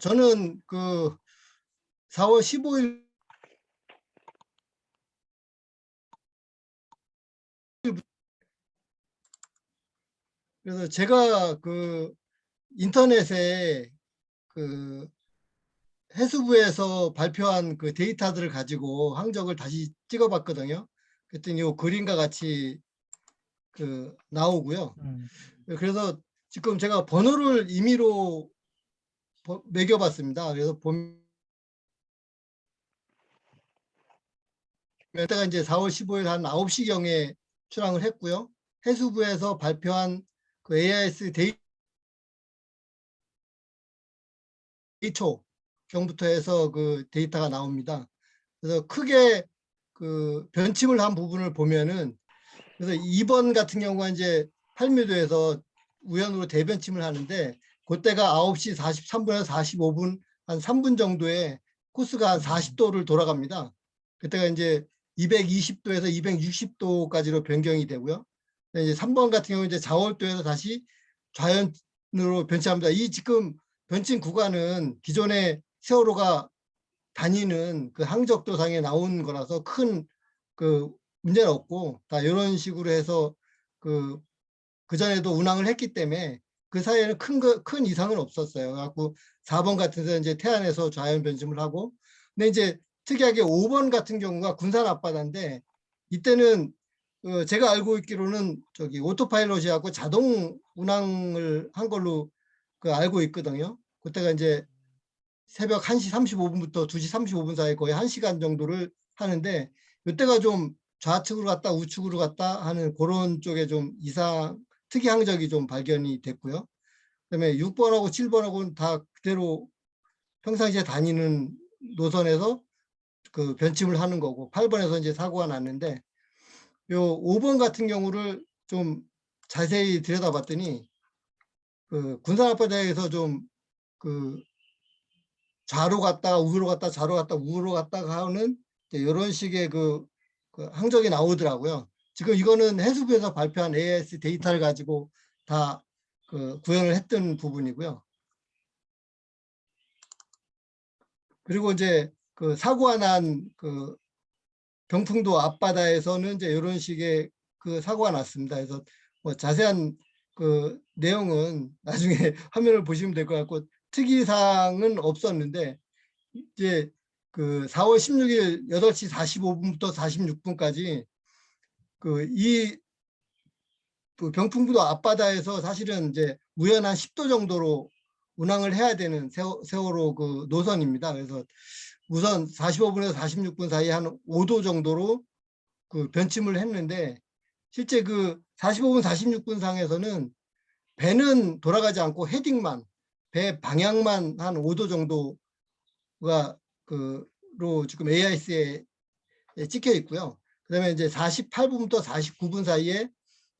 저는 그 4월 15일 그래서 제가 그 인터넷에 그 해수부에서 발표한 그 데이터들을 가지고 항적을 다시 찍어봤거든요. 그랬더니 요 그림과 같이 그 나오고요. 그래서 지금 제가 번호를 임의로 매겨봤습니다. 그래서 보면 때가 이제 4월 15일 한 9시경에 출항을 했고요. 해수부에서 발표한 그 AIS 데이초 경부터 해서 그 데이터가 나옵니다. 그래서 크게 그 변침을 한 부분을 보면은 그래서 2번 같은 경우가 이제 8미도에서 우연으로 대변침을 하는데 그때가 9시 43분에서 45분 한 3분 정도에 코스가 한 40도를 돌아갑니다. 그때가 이제 220도에서 260도까지로 변경이 되고요. 이제 3번 같은 경우 이제 자월도에서 다시 좌연으로 변침합니다. 이 지금 변침 구간은 기존의 세월호가 다니는 그 항적도상에 나온 거라서 큰 그 문제는 없고 다 이런 식으로 해서 그 전에도 운항을 했기 때문에 그 사이에는 큰 이상은 없었어요. 그래갖고 4번 같은 데는 이제 태안에서 좌연 변심을 하고 근데 이제 특이하게 5번 같은 경우가 군산 앞바다인데 이때는 제가 알고 있기로는 저기 오토파일럿이하고 자동 운항을 한 걸로 알고 있거든요. 그때가 이제 새벽 1시 35분부터 2시 35분 사이 거의 1시간 정도를 하는데 이때가 좀 좌측으로 갔다 우측으로 갔다 하는 그런 쪽에 좀 특이 항적이 좀 발견이 됐고요. 그다음에 6번하고 7번하고는 다 그대로 평상시에 다니는 노선에서 그 변침을 하는 거고 8번에서 이제 사고가 났는데 요 5번 같은 경우를 좀 자세히 들여다봤더니 그 군산 앞바다에서 좀그 좌로 갔다가 우로 갔다 좌로 갔다 우로 갔다가 하는 이런 식의 그 항적이 나오더라고요. 지금 이거는 해수부에서 발표한 AIS 데이터를 가지고 다 구현을 했던 부분이고요. 그리고 이제 그 사고가 난 그 병풍도 앞바다에서는 이제 이런 식의 그 사고가 났습니다. 그래서 뭐 자세한 그 내용은 나중에 화면을 보시면 될 것 같고 특이사항은 없었는데 이제 그 4월 16일 8시 45분부터 46분까지 이 병풍부도 앞바다에서 사실은 이제 우연한 10도 정도로 운항을 해야 되는 세월호 그 노선입니다. 그래서 우선 45분에서 46분 사이에 한 5도 정도로 그 변침을 했는데 실제 그 45분, 46분 상에서는 배는 돌아가지 않고 헤딩만 배 방향만 한 5도 정도가 로 지금 AIS에 찍혀 있고요. 그다음에 이제 48분부터 49분 사이에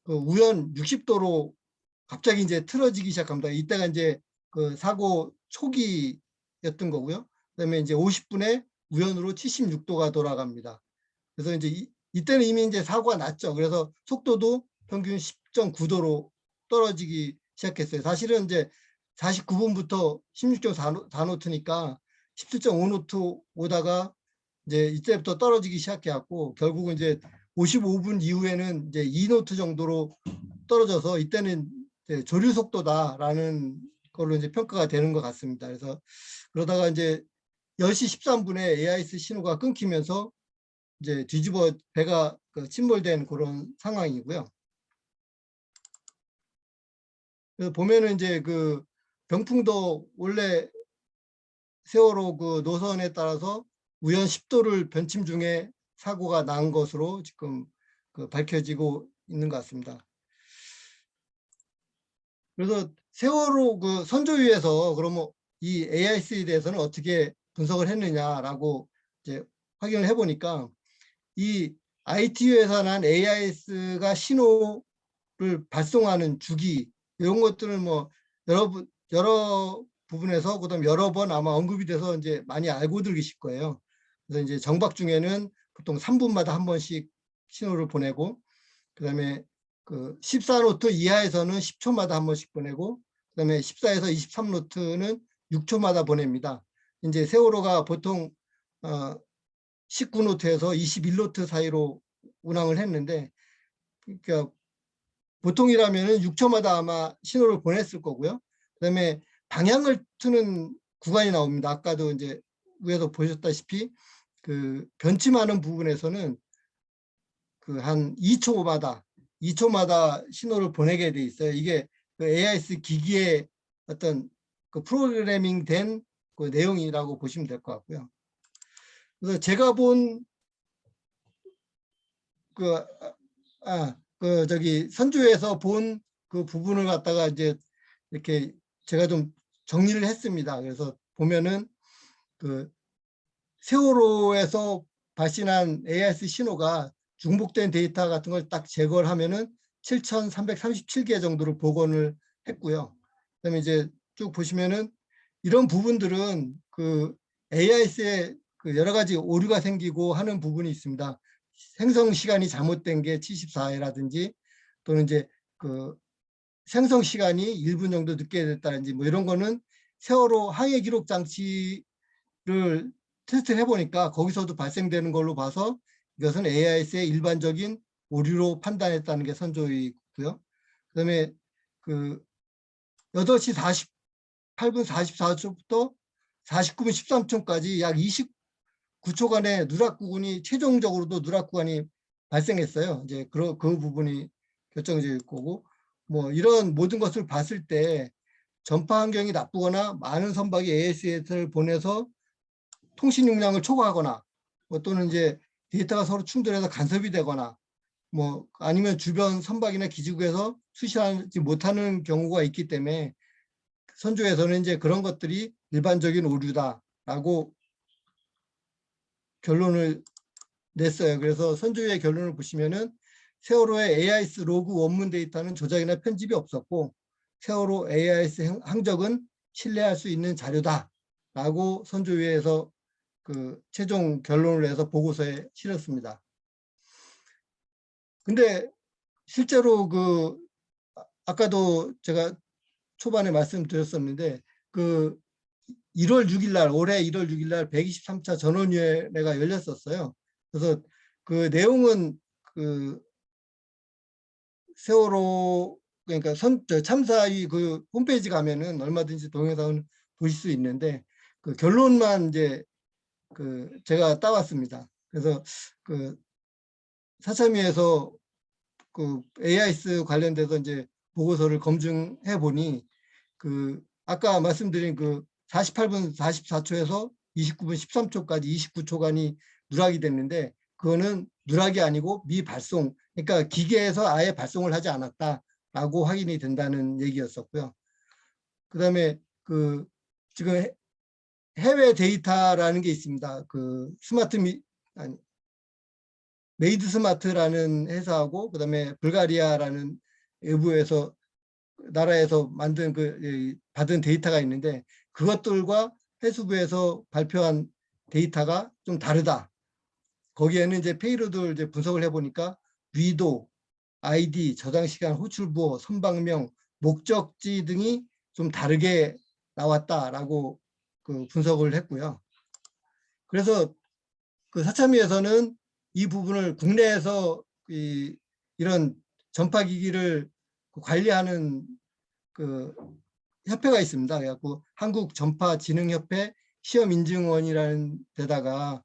그 우연 60도로 갑자기 이제 틀어지기 시작합니다. 이때가 이제 그 사고 초기였던 거고요. 그다음에 이제 50분에 우연으로 76도가 돌아갑니다. 그래서 이제 이때는 이미 이제 사고가 났죠. 그래서 속도도 평균 10.9도로 떨어지기 시작했어요. 사실은 이제 49분부터 16.4노트니까 17.5노트 오다가 이제 이때부터 떨어지기 시작해갖고 결국은 이제 55분 이후에는 이제 2노트 정도로 떨어져서 이때는 이제 조류 속도다라는 걸로 이제 평가가 되는 것 같습니다. 그래서 그러다가 이제 10시 13분에 AIS 신호가 끊기면서 이제 배가 침몰된 그런 상황이고요. 그래서 보면은 이제 그 병풍도 원래 세월호 그 노선에 따라서 우연 10도를 변침 중에 사고가 난 것으로 지금 밝혀지고 있는 것 같습니다. 그래서 세월호 그 선조위에서 그러면 이 AIS에 대해서는 어떻게 분석을 했느냐라고 이제 확인을 해보니까 이 ITU에서 난 AIS가 신호를 발송하는 주기 이런 것들은 뭐 여러 부분에서 그다음 여러 번 아마 언급이 돼서 이제 많이 알고들 계실 거예요. 그래서 이제 정박 중에는 보통 3분마다 한 번씩 신호를 보내고 그다음에 그 14노트 이하에서는 10초마다 한 번씩 보내고 그다음에 14에서 23노트는 6초마다 보냅니다. 이제 세월호가 보통 19노트에서 21노트 사이로 운항을 했는데, 그러니까 보통이라면 6초마다 아마 신호를 보냈을 거고요. 그다음에 방향을 트는 구간이 나옵니다. 아까도 이제 위에서 보셨다시피 그 변침하는 부분에서는 그 한 2초마다 신호를 보내게 돼 있어요. 이게 그 AIS 기기의 어떤 그 프로그래밍 된 그 내용이라고 보시면 될 것 같고요. 그래서 제가 본 저기 선주에서 본 그 부분을 갖다가 이제 이렇게 제가 좀 정리를 했습니다. 그래서 보면은 그 세월호에서 발신한 AIS 신호가 중복된 데이터 같은 걸 딱 제거를 하면은 7,337개 정도를 복원을 했고요. 그다음에 이제 쭉 보시면은 이런 부분들은 그 AIS에 그 여러 가지 오류가 생기고 하는 부분이 있습니다. 생성 시간이 잘못된 게 74회라든지 또는 이제 그 생성 시간이 1분 정도 늦게 됐다든지 뭐 이런 거는 세월호 항해 기록 장치를 테스트를 해보니까 거기서도 발생되는 걸로 봐서 이것은 AIS의 일반적인 오류로 판단했다는 게 선조이고요. 그다음에 그 8시 48분 44초부터 49분 13초까지 약 29초간의 누락 구간이 최종적으로도 누락 구간이 발생했어요. 이제 그 부분이 결정적일 거고 뭐 이런 모든 것을 봤을 때 전파 환경이 나쁘거나 많은 선박이 AS를 보내서 통신 용량을 초과하거나 뭐 또는 이제 데이터가 서로 충돌해서 간섭이 되거나 뭐 아니면 주변 선박이나 기지국에서 수신하지 못하는 경우가 있기 때문에 선조에서는 이제 그런 것들이 일반적인 오류다라고 결론을 냈어요. 그래서 선조의 결론을 보시면은 세월호의 AIS 로그 원문 데이터는 조작이나 편집이 없었고 세월호 AIS 항적은 신뢰할 수 있는 자료다라고 선조위에서 그 최종 결론을 내서 보고서에 실었습니다. 근데 실제로 그 아까도 제가 초반에 말씀드렸었는데 그 1월 6일 날 올해 1월 6일 날 123차 전원위원회가 열렸었어요. 그래서 그 내용은 그 세월호 그러니까 참사위 그 홈페이지 가면은 얼마든지 동영상을 보실 수 있는데 그 결론만 이제 그 제가 따왔습니다. 그래서 그 사참위에서 그 AIS 관련돼서 이제 보고서를 검증해 보니 그 아까 말씀드린 그 48분 44초에서 29분 13초까지 29초간이 누락이 됐는데 그거는 누락이 아니고 미발송 그러니까 기계에서 아예 발송을 하지 않았다라고 확인이 된다는 얘기였었고요. 그다음에 그 지금 해외 데이터라는 게 있습니다. 그 아니 메이드 스마트라는 회사하고 그다음에 불가리아라는 외부에서 나라에서 만든 그 받은 데이터가 있는데 그것들과 해수부에서 발표한 데이터가 좀 다르다. 거기에는 이제 페이로드를 이제 분석을 해보니까 위도, 아이디, 저장 시간, 호출부호, 선박명, 목적지 등이 좀 다르게 나왔다라고 그 분석을 했고요. 그래서 그 사참위에서는 이 부분을 국내에서 이런 전파기기를 관리하는 그 협회가 있습니다. 그래갖고 한국전파진흥협회 시험인증원이라는 데다가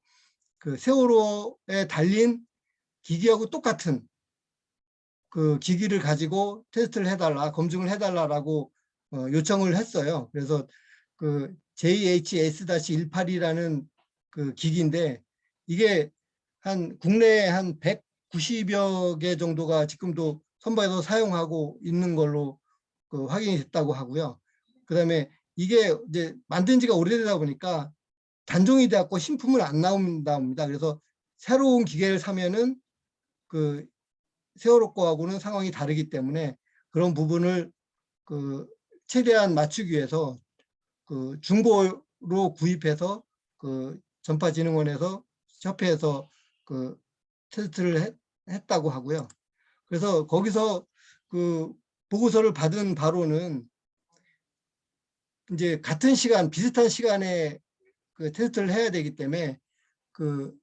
그 세월호에 달린 기기하고 똑같은 그 기기를 가지고 테스트를 해달라, 검증을 해달라라고 요청을 했어요. 그래서 그 JHS-18이라는 그 기기인데 이게 한 국내에 한 190여 개 정도가 지금도 선박에서 사용하고 있는 걸로 그 확인이 됐다고 하고요. 그다음에 이게 이제 만든 지가 오래되다 보니까 단종이 돼갖고 신품은 안 나온답니다. 그래서 새로운 기계를 사면은 그 세월호 거하고는 상황이 다르기 때문에 그런 부분을 그 최대한 맞추기 위해서 그 중고로 구입해서 그 전파진흥원에서 협회에서 그 테스트를 했다고 하고요. 그래서 거기서 그 보고서를 받은 바로는 이제 같은 시간, 비슷한 시간에 그 테스트를 해야 되기 때문에 그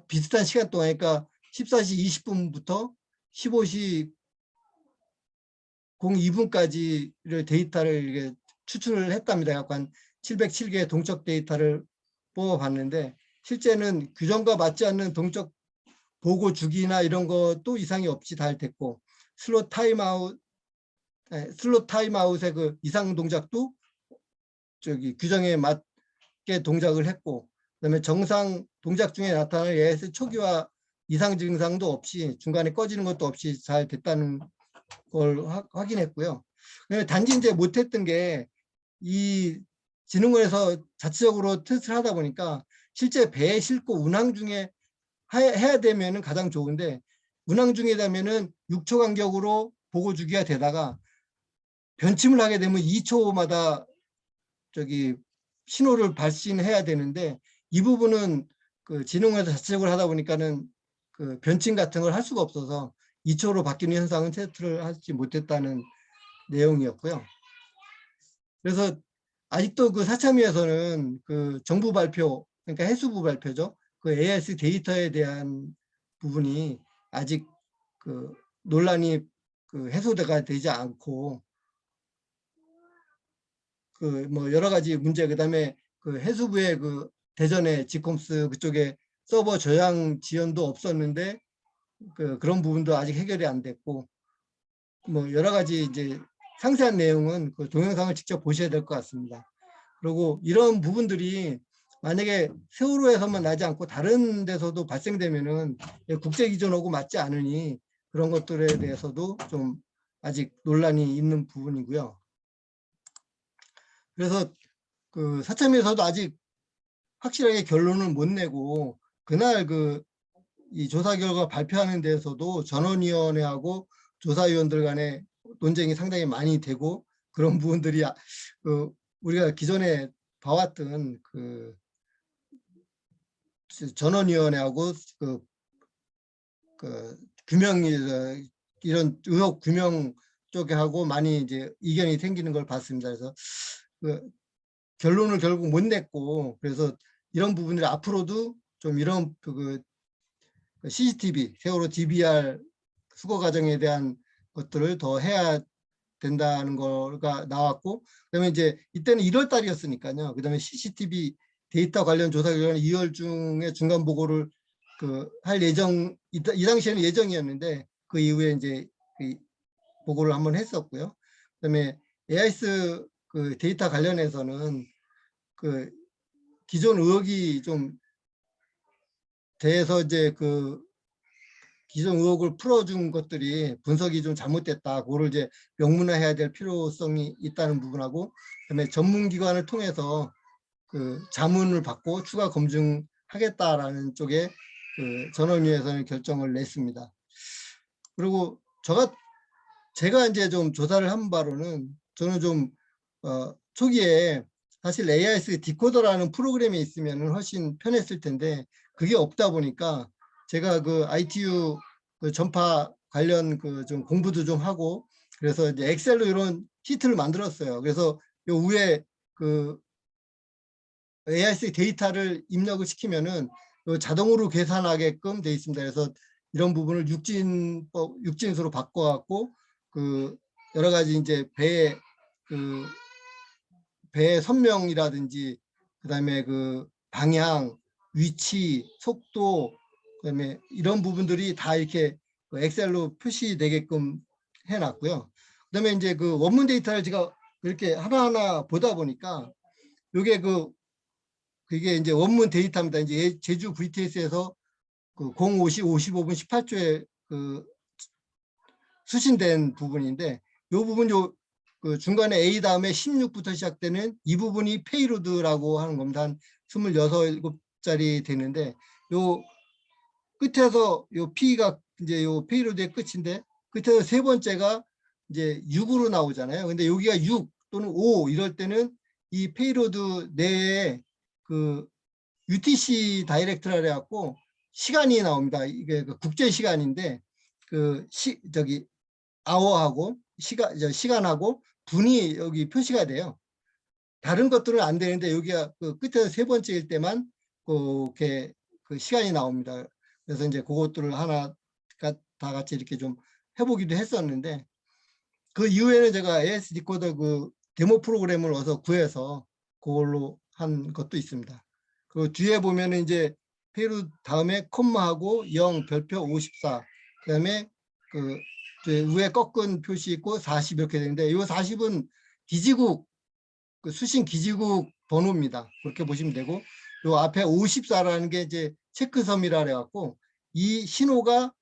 비슷한 시간 동안, 그러니까 14시 20분부터 15시 02분까지를 데이터를 이게 추출을 했답니다. 약간 707개의 동적 데이터를 뽑아봤는데 실제는 규정과 맞지 않는 동적 보고 주기나 이런 것도 이상이 없이 잘 됐고 슬롯 타임아웃의 그 이상 동작도 저기 규정에 맞게 동작을 했고 그다음에 정상 동작 중에 나타나는 AS 초기화 이상 증상도 없이 중간에 꺼지는 것도 없이 잘 됐다는 걸 확인했고요. 단지 이제 못했던 게 이 진흥원에서 자체적으로 테스트를 하다 보니까 실제 배에 싣고 운항 중에 해야 되면은 가장 좋은데 운항 중에 되면은 6초 간격으로 보고 주기가 되다가 변침을 하게 되면 2초마다 저기 신호를 발신해야 되는데 이 부분은 그 진흥원에서 자체적으로 하다 보니까는 그 변침 같은 걸 할 수가 없어서 2초로 바뀌는 현상은 테스트를 하지 못했다는 내용이었고요. 그래서 아직도 그 사참위에서는 그 정부 발표, 그러니까 해수부 발표죠. 그 AIS 데이터에 대한 부분이 아직 그 논란이 그 해소가 되지 않고 그 뭐 여러 가지 문제, 그다음에 그 해수부의 그 대전의 지콤스 그쪽에 서버 저장 지연도 없었는데 그런 부분도 아직 해결이 안 됐고 뭐 여러 가지 이제 상세한 내용은 그 동영상을 직접 보셔야 될 것 같습니다. 그리고 이런 부분들이 만약에 세월호에서만 나지 않고 다른 데서도 발생되면은 국제 기준하고 맞지 않으니 그런 것들에 대해서도 좀 아직 논란이 있는 부분이고요. 그래서 그 사참위에서도 아직 확실하게 결론을 못 내고 그날 그 이 조사 결과 발표하는 데에서도 전원위원회하고 조사위원들 간의 논쟁이 상당히 많이 되고 그런 부분들이 그 우리가 기존에 봐왔던 그 전원위원회하고 그 규명 이런 의혹 규명 쪽에 하고 많이 이제 이견이 생기는 걸 봤습니다. 그래서 그 결론을 결국 못 냈고 그래서 이런 부분들이 앞으로도 좀 이런 그 CCTV 세월호 DBR 수거 과정에 대한 것들을 더 해야 된다는 거가 나왔고 그다음에 이제 이때는 1월 달이었으니까요. 그다음에 CCTV 데이터 관련 조사 결과는 2월 중에 중간 보고를 그 할 예정 이 당시에는 예정이었는데 그 이후에 이제 그 보고를 한번 했었고요. 그다음에 AIS 그 데이터 관련해서는 그 기존 의혹이 좀 돼서 이제 그 기존 의혹을 풀어준 것들이 분석이 좀 잘못됐다. 그거를 이제 명문화해야 될 필요성이 있다는 부분하고 그다음에 전문기관을 통해서 그 자문을 받고 추가 검증하겠다라는 쪽에 그 전원위에서는 결정을 냈습니다. 그리고 제가 이제 좀 조사를 한 바로는 저는 좀 초기에 사실 AIS 디코더라는 프로그램이 있으면 훨씬 편했을 텐데 그게 없다 보니까 제가 그 ITU 그 전파 관련 그 좀 공부도 좀 하고 그래서 이제 엑셀로 이런 시트를 만들었어요. 그래서 요 위에 그 AIS 데이터를 입력을 시키면은 자동으로 계산하게끔 돼 있습니다. 그래서 이런 부분을 육진수로 바꿔갖고 그 여러 가지 이제 배의 선명이라든지 그다음에 그 방향, 위치, 속도 그다음에 이런 부분들이 다 이렇게 엑셀로 표시되게끔 해놨고요. 그다음에 이제 그 원문 데이터를 제가 이렇게 하나하나 보다 보니까 이게 그게 이제 원문 데이터입니다. 이제 제주 VTS에서 그 05시 55분 18초에 그 수신된 부분인데 이 부분 그 중간에 A 다음에 16부터 시작되는 이 부분이 페이로드라고 하는 겁니다. 한 26, 7짜리 되는데 요 끝에서 요 P가 이제 요 페이로드의 끝인데 끝에서 세 번째가 이제 6으로 나오잖아요. 근데 여기가 6 또는 5 이럴 때는 이 페이로드 내에 그 UTC 다이렉트라 해갖고 시간이 나옵니다. 이게 그 국제 시간인데 그 저기 아워하고 시간하고 분이 여기 표시가 돼요. 다른 것들은 안 되는데 여기가 그 끝에서 세 번째일 때만 그렇게 그 시간이 나옵니다. 그래서 이제 그것들을 하나 다 같이 이렇게 좀 해보기도 했었는데, 그 이후에는 제가 AS 디코더 그 데모 프로그램을 어서 구해서 그걸로 한 것도 있습니다. 그 뒤에 보면은 이제 페이로드 다음에 콤마하고 0 별표 54, 그다음에 그 위에 꺾은 표시 있고 40 이렇게 되는데, 이 40은 기지국 그 수신 기지국 번호입니다. 그렇게 보시면 되고, 요 앞에 54라는 게 이제 체크섬이라 그래갖고 이 신호가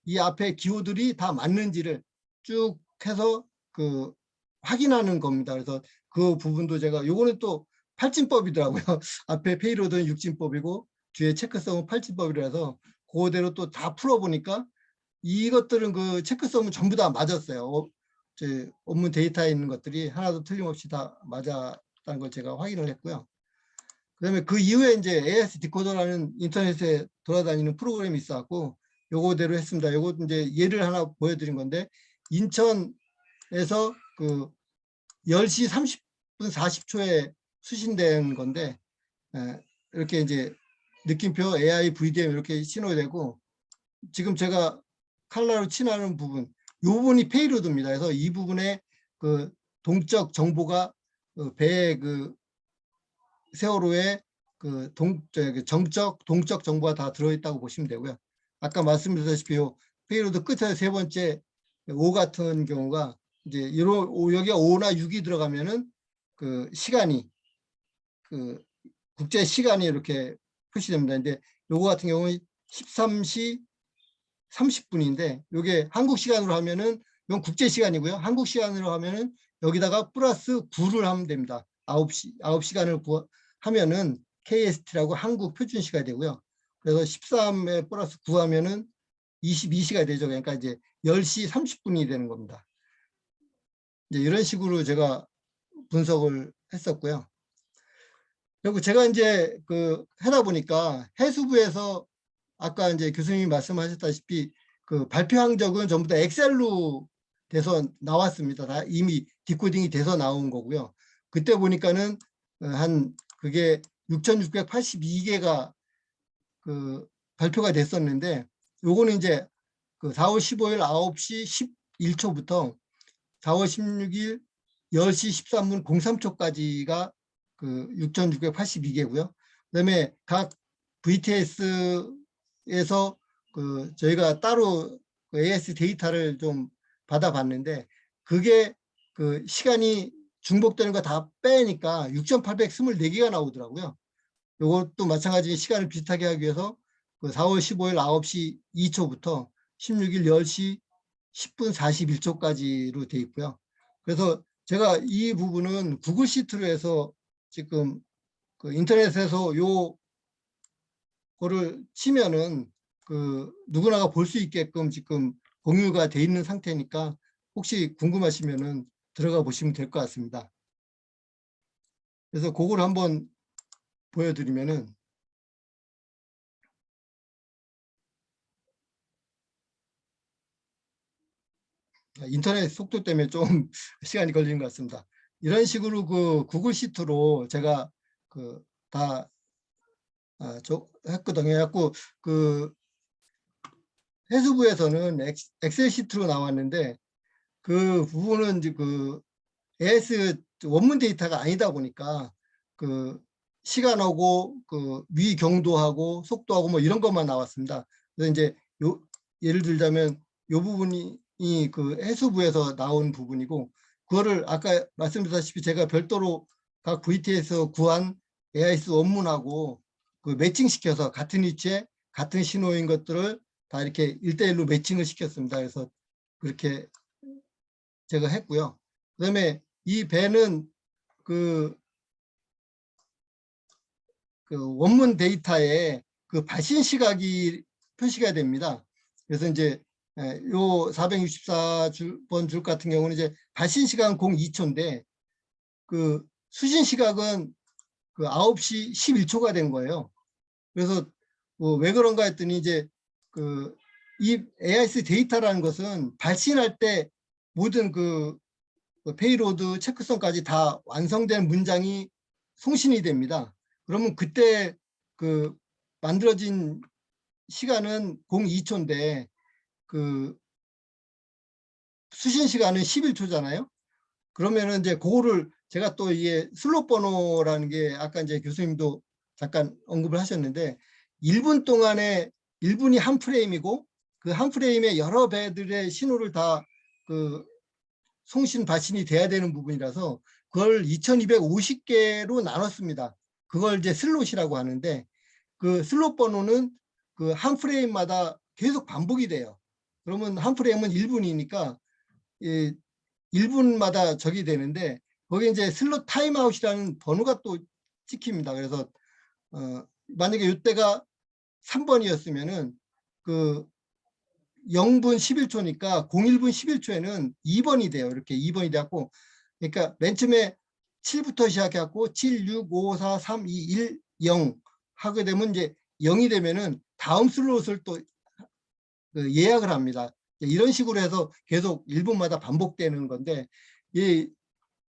이 앞에 기호들이 다 맞는지를 쭉 해서 그 확인하는 겁니다. 그래서 그 부분도 제가, 요거는 또 팔진법이더라고요. 앞에 페이로드는 육진법이고 뒤에 체크성은 팔진법이라서 그대로 또 다 풀어보니까 이것들은 그 체크성은 전부 다 맞았어요. 제 업무 데이터에 있는 것들이 하나도 틀림없이 다 맞았다는 걸 제가 확인을 했고요. 그다음에 그 이후에 이제 AS 디코더라는 인터넷에 돌아다니는 프로그램이 있어갖고 요거대로 했습니다. 요거 이제 예를 하나 보여드린 건데, 인천에서 그 10시 30분 40초에 수신된 건데, 이렇게 이제 느낌표 AI VDM 이렇게 신호되고, 지금 제가 칼라로 칠하는 부분, 이 부분이 페이로드입니다. 그래서 이 부분에 그 동적 정보가 배의 그 세월호의 그 정적, 동적 정보가 다 들어있다고 보시면 되고요. 아까 말씀드렸다시피 페이로드 끝에 세 번째 5 같은 경우가 이제 여기가 5나 6이 들어가면은 그 시간이 그 국제 시간이 이렇게 표시됩니다. 근데 요거 같은 경우는 13시 30분인데 요게 한국 시간으로 하면은 이건 국제 시간이고요. 한국 시간으로 하면은 여기다가 플러스 9를 하면 됩니다. 9시간을 하면은 KST라고 한국 표준 시간이 되고요. 그래서 13에 플러스 9 하면은 22시가 되죠. 그러니까 이제 10시 30분이 되는 겁니다. 이제 이런 식으로 제가 분석을 했었고요. 그리고 제가 이제 그 하다 보니까 해수부에서 아까 이제 교수님이 말씀하셨다시피 그 발표 항적은 전부 다 엑셀로 돼서 나왔습니다. 다 이미 디코딩이 돼서 나온 거고요. 그때 보니까는 한 그게 6,682개가 그 발표가 됐었는데, 요거는 이제 그 4월 15일 9시 11초부터 4월 16일 10시 13분 03초까지가 그 6,682개고요. 그다음에 각 VTS에서 그 저희가 따로 그 AS 데이터를 좀 받아봤는데, 그게 그 시간이 중복되는 거 다 빼니까 6,824개가 나오더라고요. 이것도 마찬가지 시간을 비슷하게 하기 위해서 그 4월 15일 9시 2초부터 16일 10시 10분 41초까지로 돼 있고요. 그래서 제가 이 부분은 구글 시트로 해서 지금 그 인터넷에서 요거를 치면은 그 누구나가 볼 수 있게끔 지금 공유가 돼 있는 상태니까 혹시 궁금하시면은 들어가 보시면 될 것 같습니다. 그래서 그걸 한번 보여드리면은, 인터넷 속도 때문에 좀 시간이 걸리는 것 같습니다. 이런 식으로 그 구글 시트로 제가 그다 했거든요. 해갖고 그 해수부에서는 엑셀 시트로 나왔는데, 그 부분은 이제 그 AS 원문 데이터가 아니다 보니까 그 시간하고 그 위 경도하고 속도하고 뭐 이런 것만 나왔습니다. 그래서 이제 예를 들자면 요 부분이 그 해수부에서 나온 부분이고, 그거를 아까 말씀드렸다시피 제가 별도로 각 VT에서 구한 AIS 원문하고 그 매칭시켜서 같은 위치에 같은 신호인 것들을 다 이렇게 1대1로 매칭을 시켰습니다. 그래서 그렇게 제가 했고요. 그다음에 이 배는 그 원문 데이터에 그 발신 시각이 표시가 됩니다. 그래서 이제 요 464번 줄 같은 경우는 이제 발신 시각은 02초인데 그 수신 시각은 그 9시 11초가 된 거예요. 그래서 왜 그런가 했더니 이제 그 이 AIS 데이터라는 것은 발신할 때 모든 그 그 페이로드 체크성까지 다 완성된 문장이 송신이 됩니다. 그러면 그때 그 만들어진 시간은 02초인데 그 수신 시간은 11초잖아요. 그러면은 이제 그거를 제가 또 이게 슬롯 번호라는 게 아까 이제 교수님도 잠깐 언급을 하셨는데 1분 동안에 1분이 한 프레임이고 그 한 프레임에 여러 배들의 신호를 다 그 송신 발신이 돼야 되는 부분이라서 그걸 2250개로 나눴습니다. 그걸 이제 슬롯이라고 하는데 그 슬롯 번호는 그 한 프레임마다 계속 반복이 돼요. 그러면 한 프레임은 1분이니까 1분마다 적이 되는데 거기 이제 슬롯 타임아웃이라는 번호가 또 찍힙니다. 그래서 만약에 이때가 3번이었으면은 그 0분 11초니까 01분 11초에는 2번이 돼요. 이렇게 2번이 돼갖고 그러니까 맨 처음에 7부터 시작해갖고 7, 6, 5, 4, 3, 2, 1, 0 하게 되면 이제 0이 되면은 다음 슬롯을 또 예약을 합니다. 이런 식으로 해서 계속 1분마다 반복되는 건데 이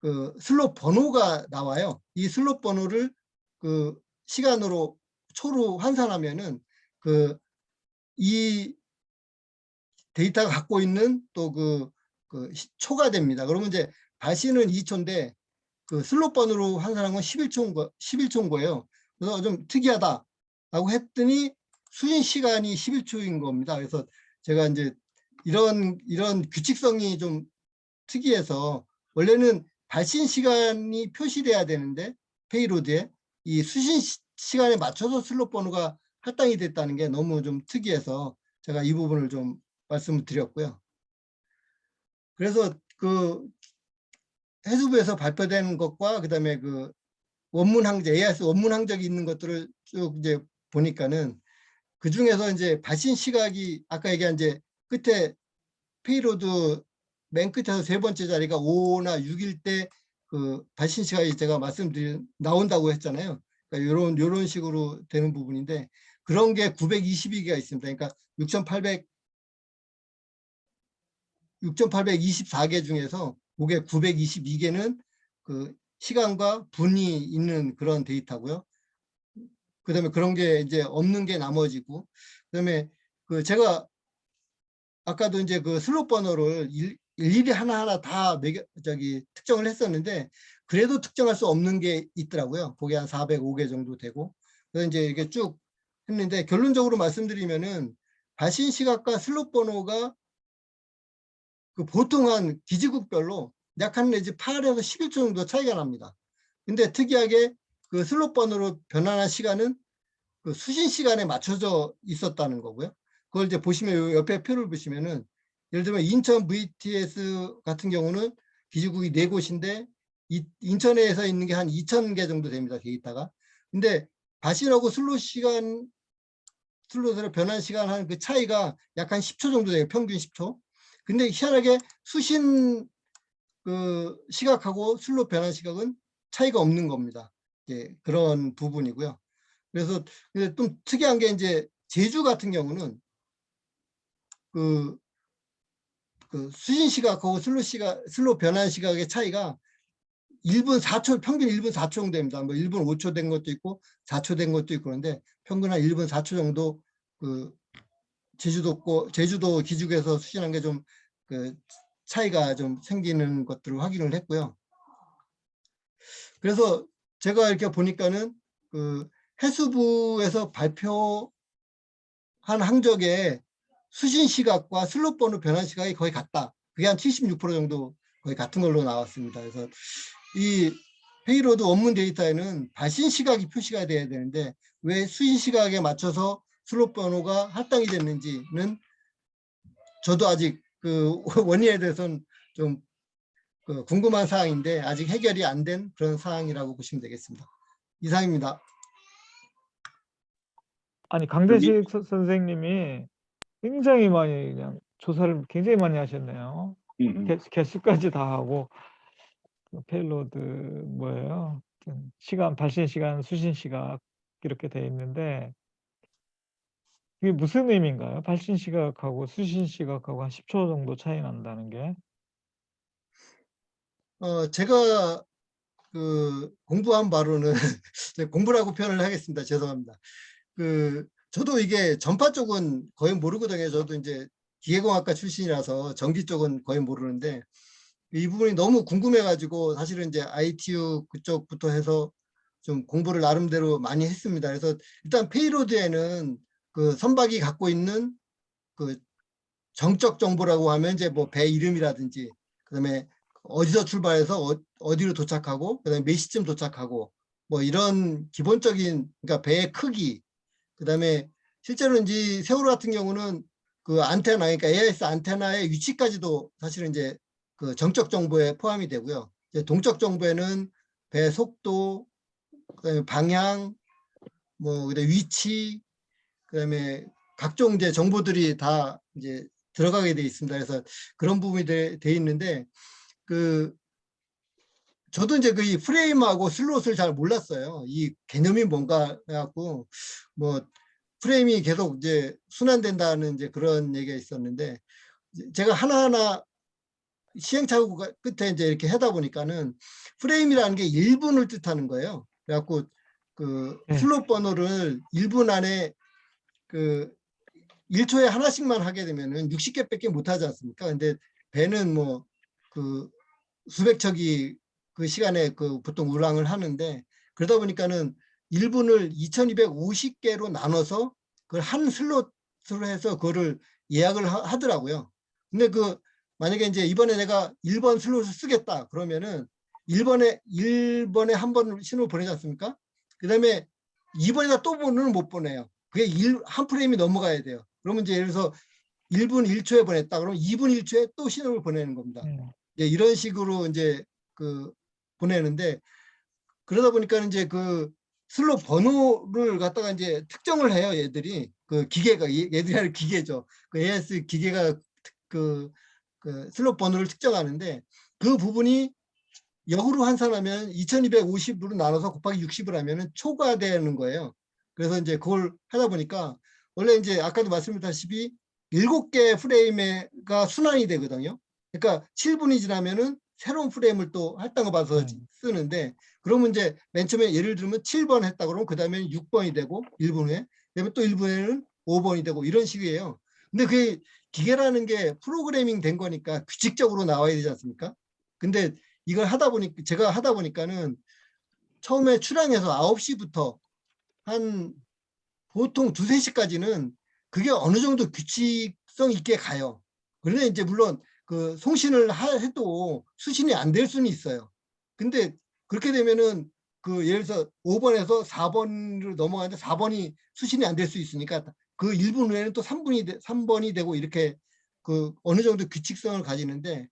그 슬롯 번호가 나와요. 이 슬롯 번호를 그 시간으로 초로 환산하면은 그 이 데이터가 갖고 있는 또 그 초가 됩니다. 그러면 이제 발신은 2초인데 그 슬롯 번호로 환산한 건 11초인 거예요. 그래서 좀 특이하다라고 했더니 수신 시간이 11초인 겁니다. 그래서 제가 이제 이런 규칙성이 좀 특이해서 원래는 발신 시간이 표시돼야 되는데 페이로드에 이 수신 시간에 맞춰서 슬롯 번호가 할당이 됐다는 게 너무 좀 특이해서 제가 이 부분을 좀 말씀을 드렸고요. 그래서 그 해수부에서 발표된 것과 그다음에 그 원문 항적, AIS 원문 항적이 있는 것들을 쭉 이제 보니까는 그 중에서 이제 발신 시각이 아까 얘기한 이제 끝에 페이로드 맨 끝에서 세 번째 자리가 5나 6일 때 그 발신 시각이 제가 말씀드린 나온다고 했잖아요. 그러니까 이런 식으로 되는 부분인데 그런 게 922개가 있습니다. 그러니까 6,824개 중에서 그게 922개는 그 시간과 분이 있는 그런 데이터고요. 그다음에 그런 게 이제 없는 게 나머지고, 그다음에 그 제가 아까도 이제 그 슬롯 번호를 일일이 하나하나 다 특정을 했었는데 그래도 특정할 수 없는 게 있더라고요. 그게 한 405개 정도 되고. 그래서 이제 이게 쭉 했는데 결론적으로 말씀드리면은 발신 시각과 슬롯 번호가 그 보통 한 기지국별로 약 한 내지 8에서 11초 정도 차이가 납니다. 근데 특이하게 그 슬롯 번호로 변환한 시간은 그 수신 시간에 맞춰져 있었다는 거고요. 그걸 이제 보시면 옆에 표를 보시면은 예를 들면 인천 VTS 같은 경우는 기지국이 4곳인데 인천에서 있는 게 한 2,000개 정도 됩니다. 데이터가. 근데 발신하고 슬롯으로 변환 시간 한 그 차이가 약 한 10초 정도 돼요. 평균 10초. 근데 희한하게 수신 그 시각하고 슬롯 변환 시각은 차이가 없는 겁니다. 예, 그런 부분이고요. 그래서 좀 특이한 게 이제 제주 같은 경우는 그, 그 수신 시각하고 슬롯 변환 시각의 차이가 1분 4초, 평균 1분 4초 정도 됩니다. 뭐 1분 5초 된 것도 있고 4초 된 것도 있고 그런데 평균 한 1분 4초 정도 그 제주도 기죽에서 수신한 게 좀 그 차이가 좀 생기는 것들을 확인을 했고요. 그래서 제가 이렇게 보니까는 그 해수부에서 발표한 항적에 수신 시각과 슬롯 번호 변환 시각이 거의 같다. 그게 한 76% 정도 거의 같은 걸로 나왔습니다. 그래서 이 페이로드 원문 데이터에는 발신 시각이 표시가 돼야 되는데 왜 수신 시각에 맞춰서 슬롯 번호가 할당이 됐는지는 저도 아직 그 원인에 대해서는 좀 그 궁금한 사항인데 아직 해결이 안 된 그런 사항이라고 보시면 되겠습니다. 이상입니다. 아니 강대식 선생님이 굉장히 많이 그냥 조사를 굉장히 많이 하셨네요. 개수까지 다 하고 페일로드 뭐예요? 시간, 발신 시간, 수신 시각 이렇게 돼 있는데 이게 무슨 의미인가요? 발신 시각하고 수신 시각하고 한 10초 정도 차이 난다는 게? 제가 그 공부한 바로는 제가 공부라고 표현을 하겠습니다. 죄송합니다. 저도 이게 전파 쪽은 거의 모르거든요. 저도 이제 기계공학과 출신이라서 전기 쪽은 거의 모르는데 이 부분이 너무 궁금해가지고 사실은 이제 ITU 그쪽부터 해서 좀 공부를 나름대로 많이 했습니다. 그래서 일단 페이로드에는 그 선박이 갖고 있는 그 정적 정보라고 하면 이제 뭐 배 이름이라든지 그다음에 어디서 출발해서 어디로 도착하고 그다음에 몇 시쯤 도착하고 뭐 이런 기본적인 그러니까 배의 크기 그다음에 실제로 이제 세월호 같은 경우는 그 안테나 그러니까 AIS 안테나의 위치까지도 사실은 이제 그 정적 정보에 포함이 되고요. 이제 동적 정보에는 배 속도, 그다음에 방향, 뭐 그다음에 위치, 그다음에 각종 이제 정보들이 다 이제 들어가게 돼 있습니다. 그래서 그런 부분이 돼 있는데 그 저도 이제 그 이 프레임하고 슬롯을 잘 몰랐어요. 이 개념이 뭔가 해갖고 뭐 프레임이 계속 이제 순환된다는 이제 그런 얘기가 있었는데 제가 하나하나 시행착오 끝에 이제 이렇게 하다 보니까는 프레임이라는 게 1분을 뜻하는 거예요. 그래갖고 그 네. 슬롯 번호를 1분 안에 그 1초에 하나씩만 하게 되면은 60개밖에 못 하지 않습니까? 근데 배는 뭐 그 수백 척이 그 시간에 그 보통 운항을 하는데 그러다 보니까는 1분을 2250개로 나눠서 그걸 한 슬롯으로 해서 그거를 예약을 하더라고요. 근데 그 만약에 이제 이번에 내가 1번 슬롯을 쓰겠다 그러면은 1번에 한 번 신호를 보내지 않습니까? 그 다음에 2번에다 또 번호는 못 보내요. 그게 한 프레임이 넘어가야 돼요. 그러면 이제 예를 들어서 1분 1초에 보냈다. 그러면 2분 1초에 또 신호를 보내는 겁니다. 이제 이런 식으로 이제 그 보내는데 그러다 보니까 이제 그 슬롯 번호를 갖다가 이제 특정을 해요. 얘들이 그 기계가 얘들이 하는 기계죠. 그 AS 기계가 그, 그 슬롯 번호를 특정하는데 그 부분이 역으로 환산하면 2250으로 나눠서 곱하기 60을 하면은 초과되는 거예요. 그래서 이제 그걸 하다 보니까 원래 이제 아까도 말씀드렸다시피 7개 프레임가 순환이 되거든요. 그러니까 7분이 지나면은 새로운 프레임을 또 할당을 받아서 쓰는데 그러면 이제 맨 처음에 예를 들면 7번 했다 그러면 그 다음에 6번이 되고 1분 후에 그다음에 또 1분 후에는 5번이 되고 이런 식이에요. 근데 그게 기계라는 게 프로그래밍 된 거니까 규칙적으로 나와야 되지 않습니까? 근데 이걸 하다 보니까 제가 하다 보니까는 처음에 출항해서 9시부터 한 보통 2, 3시까지는 그게 어느 정도 규칙성 있게 가요. 그런데 이제 물론 그 송신을 해도 수신이 안 될 수는 있어요. 근데 그렇게 되면은 그 예를 들어서 5번에서 4번으로 넘어가는데 4번이 수신이 안 될 수 있으니까 그 1분 후에는 또 3번이 되고 이렇게 그 어느 정도 규칙성을 가지는데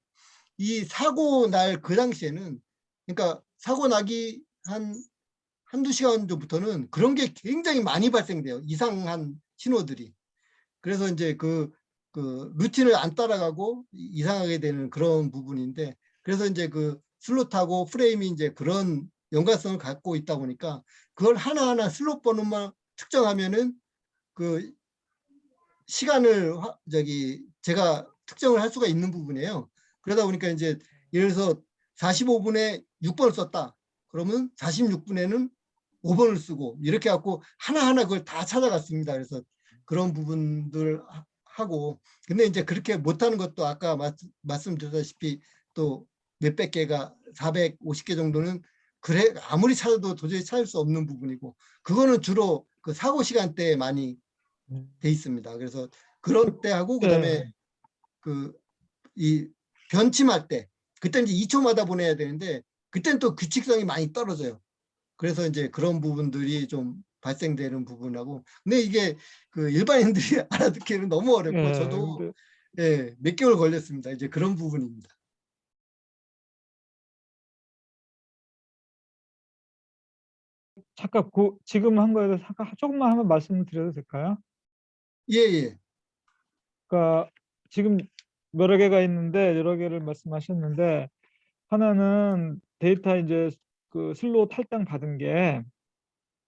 이 사고 날 그 당시에는 그러니까 사고 나기 한두 시간 전부터는 그런 게 굉장히 많이 발생돼요. 이상한 신호들이. 그래서 이제 그 루틴을 안 따라가고 이상하게 되는 그런 부분인데 그래서 이제 그 슬롯하고 프레임이 이제 그런 연관성을 갖고 있다 보니까 그걸 하나하나 슬롯 번호만 특정하면은 그 시간을 제가 특정을 할 수가 있는 부분이에요. 그러다 보니까 이제 예를 들어서 45분에 6번을 썼다. 그러면 46분에는 5번을 쓰고 이렇게 갖고 하나하나 그걸 다 찾아갔습니다. 그래서 그런 부분들 하고 근데 이제 그렇게 못하는 것도 아까 말씀드렸다시피 또 몇백 개가 450개 정도는 그래 아무리 찾아도 도저히 찾을 수 없는 부분이고 그거는 주로 그 사고 시간대에 많이 돼 있습니다. 그래서 그런 때 하고 그다음에 그 이 변침할 때 그때 이제 2초마다 보내야 되는데 그때는 또 규칙성이 많이 떨어져요. 그래서 이제 그런 부분들이 좀 발생되는 부분하고 근데 이게 그 일반인들이 알아듣기는 너무 어렵고 저도 예, 몇 개월 걸렸습니다. 이제 그런 부분입니다. 잠깐 지금 한 거에 대해서 잠깐 조금만 한번 말씀을 드려도 될까요? 예, 예. 그러니까 지금 여러 개가 있는데 여러 개를 말씀하셨는데 하나는 데이터 이제 그 슬롯 할당 받은 게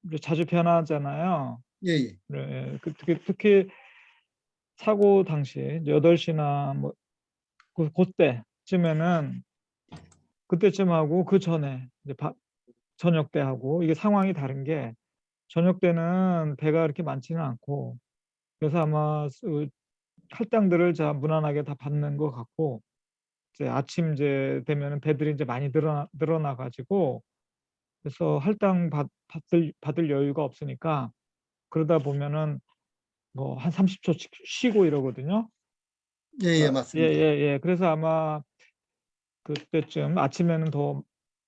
이제 자주 변하잖아요. 예, 예. 네, 특히 사고 당시 8시나 뭐 그때쯤에는 그때쯤 하고 그 전에 이제 저녁 때 하고 이게 상황이 다른 게 저녁 때는 배가 그렇게 많지는 않고 그래서 아마 할당들을 자 무난하게 다 받는 것 같고 이제 아침 이제 되면은 배들이 이제 많이 늘어나 가지고 그래서 할당 받을 여유가 없으니까 그러다 보면은 뭐 한 30초 쉬고 이러거든요. 예, 예, 그러니까 맞습니다. 그래서 아마 그때쯤 아침에는 더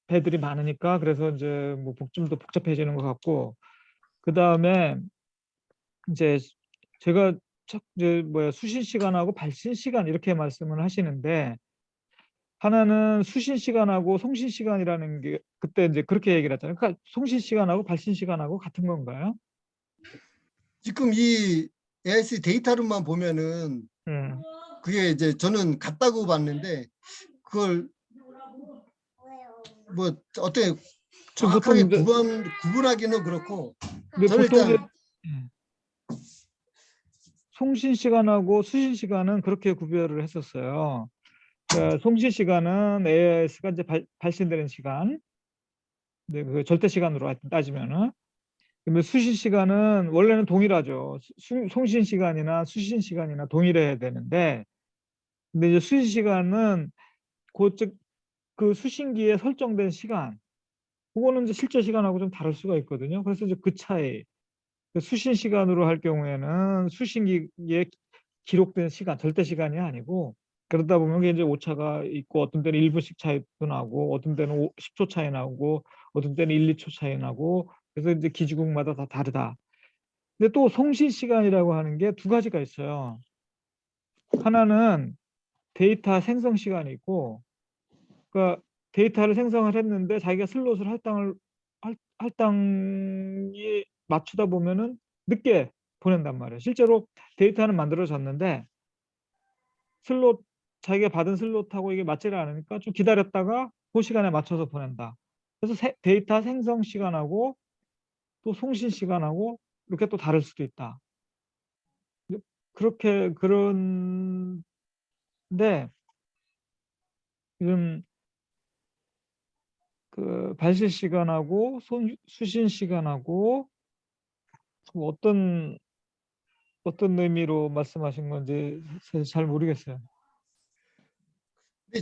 배들이 많으니까 그래서 이제 뭐 좀 더 복잡해지는 것 같고 그 다음에 이제 제가 이제 뭐야 수신 시간하고 발신 시간 이렇게 말씀을 하시는데 하나는 수신 시간하고 송신 시간이라는 게 그때 이제 그렇게 얘기를 했잖아요. 그러니까 송신 시간하고 발신 시간하고 같은 건가요? 지금 이 AIC 데이터로만 보면은 음. 그게 이제 저는 같다고 봤는데 그걸 뭐 어떻게 보통 정확하게 이제 구분하기는 그렇고 근데 저는 보통 이제 일단 송신 시간하고 수신 시간은 그렇게 구별을 했었어요. 그러니까 송신 시간은 AIS가 이제 발신되는 시간, 근데 그 절대 시간으로 하여튼 따지면은. 근데 수신 시간은 원래는 동일하죠. 송신 시간이나 수신 시간이나 동일해야 되는데, 근데 이제 수신 시간은 그 수신기에 설정된 시간, 그거는 이제 실제 시간하고 좀 다를 수가 있거든요. 그래서 이제 그 차이. 그 수신 시간으로 할 경우에는 수신기에 기록된 시간, 절대 시간이 아니고 그러다 보면 이게 이제 오차가 있고 어떤 때는 1분씩 차이도 나고 어떤 때는 10초 차이 나고 어떤 때는 1, 2초 차이 나고 그래서 이제 기지국마다 다 다르다. 근데 또 송신 시간이라고 하는 게 두 가지가 있어요. 하나는 데이터 생성 시간이 있고 그러니까 데이터를 생성을 했는데 자기가 슬롯을 할당이 맞추다 보면은 늦게 보낸단 말이에요. 실제로 데이터는 만들어졌는데 슬롯 자기가 받은 슬롯하고 이게 맞지를 않으니까 좀 기다렸다가 그 시간에 맞춰서 보낸다. 그래서 데이터 생성 시간하고 또 송신 시간하고 이렇게 또 다를 수도 있다. 그런데 지금 그 발신 시간하고 수신 시간하고 좀 어떤 의미로 말씀하신 건지 사실 잘 모르겠어요.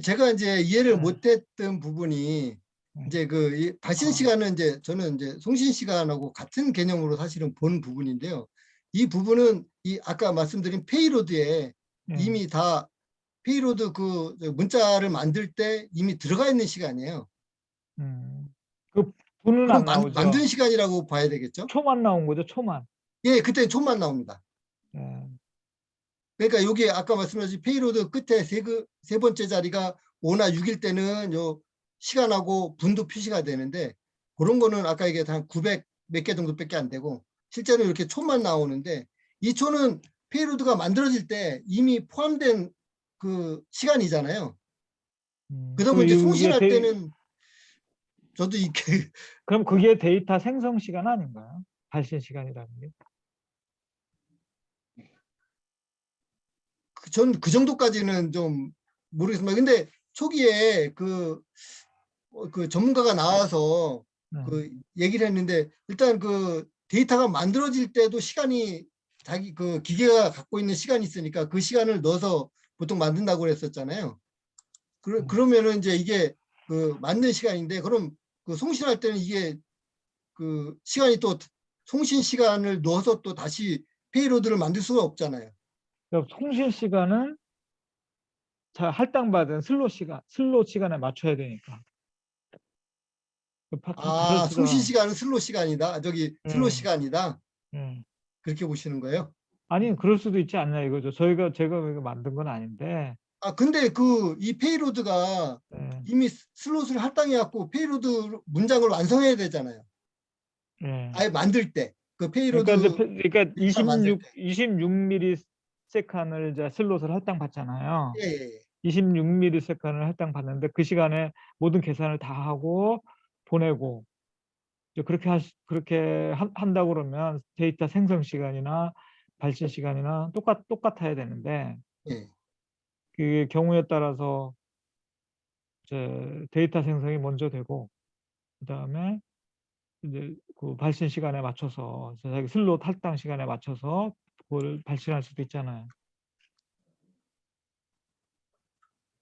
제가 이제 이해를 네. 못했던 부분이 네. 이제 그 발신 시간은 이제 저는 이제 송신 시간하고 같은 개념으로 사실은 본 부분인데요. 이 부분은 이 아까 말씀드린 페이로드에 네. 이미 다 페이로드 그 문자를 만들 때 이미 들어가 있는 시간이에요. 그 분은 그럼 안 나오죠. 만든 시간이라고 봐야 되겠죠? 초만 나온 거죠, 초만. 예, 그때 촌만 나옵니다. 네. 그러니까 여기 아까 말씀하신 페이로드 끝에 세 번째 자리가 5나 6일 때는 요 시간하고 분도 표시가 되는데 그런 거는 아까 이게 한 900 몇 개 정도밖에 안 되고 실제로 이렇게 촌만 나오는데 이 촌은 페이로드가 만들어질 때 이미 포함된 그 시간이잖아요. 그러면 이제 송신할 때는 저도 이렇게 그럼 그게 데이터 생성 시간 아닌가요? 발신 시간이라는 게. 전 그 정도까지는 좀 모르겠습니다. 근데 초기에 그 전문가가 나와서 네. 그 얘기를 했는데 일단 그 데이터가 만들어질 때도 시간이 자기 그 기계가 갖고 있는 시간이 있으니까 그 시간을 넣어서 보통 만든다고 그랬었잖아요. 그러면은 이제 이게 그 맞는 시간인데 그럼 그 송신할 때는 이게 그 시간이 또 송신 시간을 넣어서 또 다시 페이로드를 만들 수가 없잖아요. 그럼 송신 시간은 할당받은 슬롯 시간에 맞춰야 되니까. 좀 아, 송신 다르죠. 시간은 슬롯 시간이다. 저기 슬롯 예, 시간이다. 예. 그렇게 보시는 거예요? 아니, 그럴 수도 있지 않냐 이거죠. 제가 이거 만든 건 아닌데. 아, 근데 이 페이로드가 예, 이미 슬롯을 할당해갖고 페이로드 문장을 완성해야 되잖아요. 예. 아예 만들 때. 그 그러니까 이제 페이로드 그러니까 데이터 만들 때. 26ms를 이제 슬롯을 할당받잖아요. 예, 예, 예. 26ms를 할당받는데 그 시간에 모든 계산을 다 하고 보내고 이제 그렇게 한다고 그러면 데이터 생성 시간이나 발신 시간이나 똑같아야 되는데 예. 그 경우에 따라서 이제 데이터 생성이 먼저 되고 그다음에 이제 그 발신 시간에 맞춰서 자기 슬롯 할당 시간에 맞춰서 그걸 발신할 수도 있잖아요.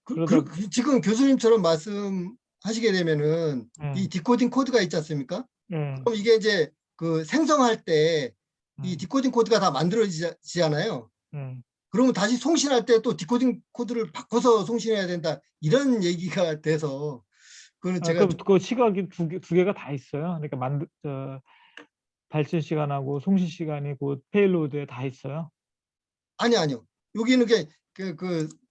그러다 지금 교수님처럼 말씀하시게 되면은 이 예, 디코딩 코드가 있지 않습니까? 예, 그럼 이게 이제 그 생성할 때 이 예, 디코딩 코드가 다 만들어지잖아요. 예. 그러면 다시 송신할 때 또 디코딩 코드를 바꿔서 송신해야 된다. 이런 얘기가 돼서 그거는 아, 제가 그 시각이 두 개가 다 있어요. 그러니까 발신 시간하고 송신 시간이 그 페일로드에 다 있어요. 아니요. 여기는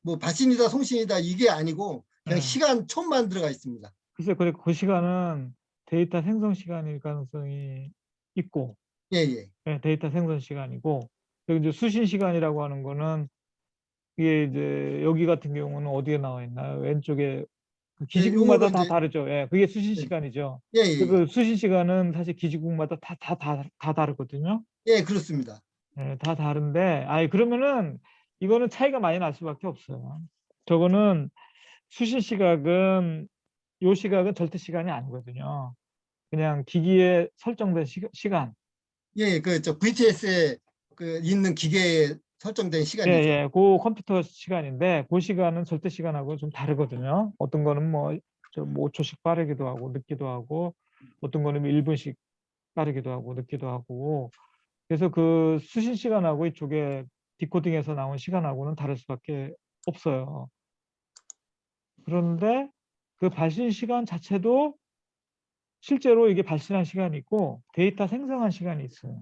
뭐 발신이다 송신이다 이게 아니고 그냥 예. 시간 촌만 들어가 있습니다. 글쎄, 그래 그 시간은 데이터 생성 시간일 가능성이 있고, 예, 예. 예, 데이터 생성 시간이고, 그리고 이제 수신 시간이라고 하는 거는 이게 이제 여기 같은 경우는 어디에 나와 있나요? 왼쪽에 그 예, 요거를 기지국마다 다 이제 다르죠. 예, 그게 수신 예, 시간이죠. 예, 예. 그 수신 시간은 사실 기지국마다 다 다르거든요. 예, 그렇습니다. 예, 다 다른데, 아니 그러면은 이거는 차이가 많이 날 수밖에 없어요. 저거는 수신 시각은 요 시각은 절대 시간이 아니거든요. 그냥 기기에 설정된 시간. 예, 저 VTS에 그 있는 기계에 설정된 예, 시간이죠. 예, 그 컴퓨터 시간인데 그 시간은 절대 시간하고 좀 다르거든요. 어떤 거는 뭐 5초씩 빠르기도 하고 늦기도 하고 어떤 거는 1분씩 빠르기도 하고 늦기도 하고 그래서 그 수신 시간하고 이쪽에 디코딩에서 나온 시간하고는 다를 수밖에 없어요. 그런데 그 발신 시간 자체도 실제로 이게 발신한 시간이 있고 데이터 생성한 시간이 있어요.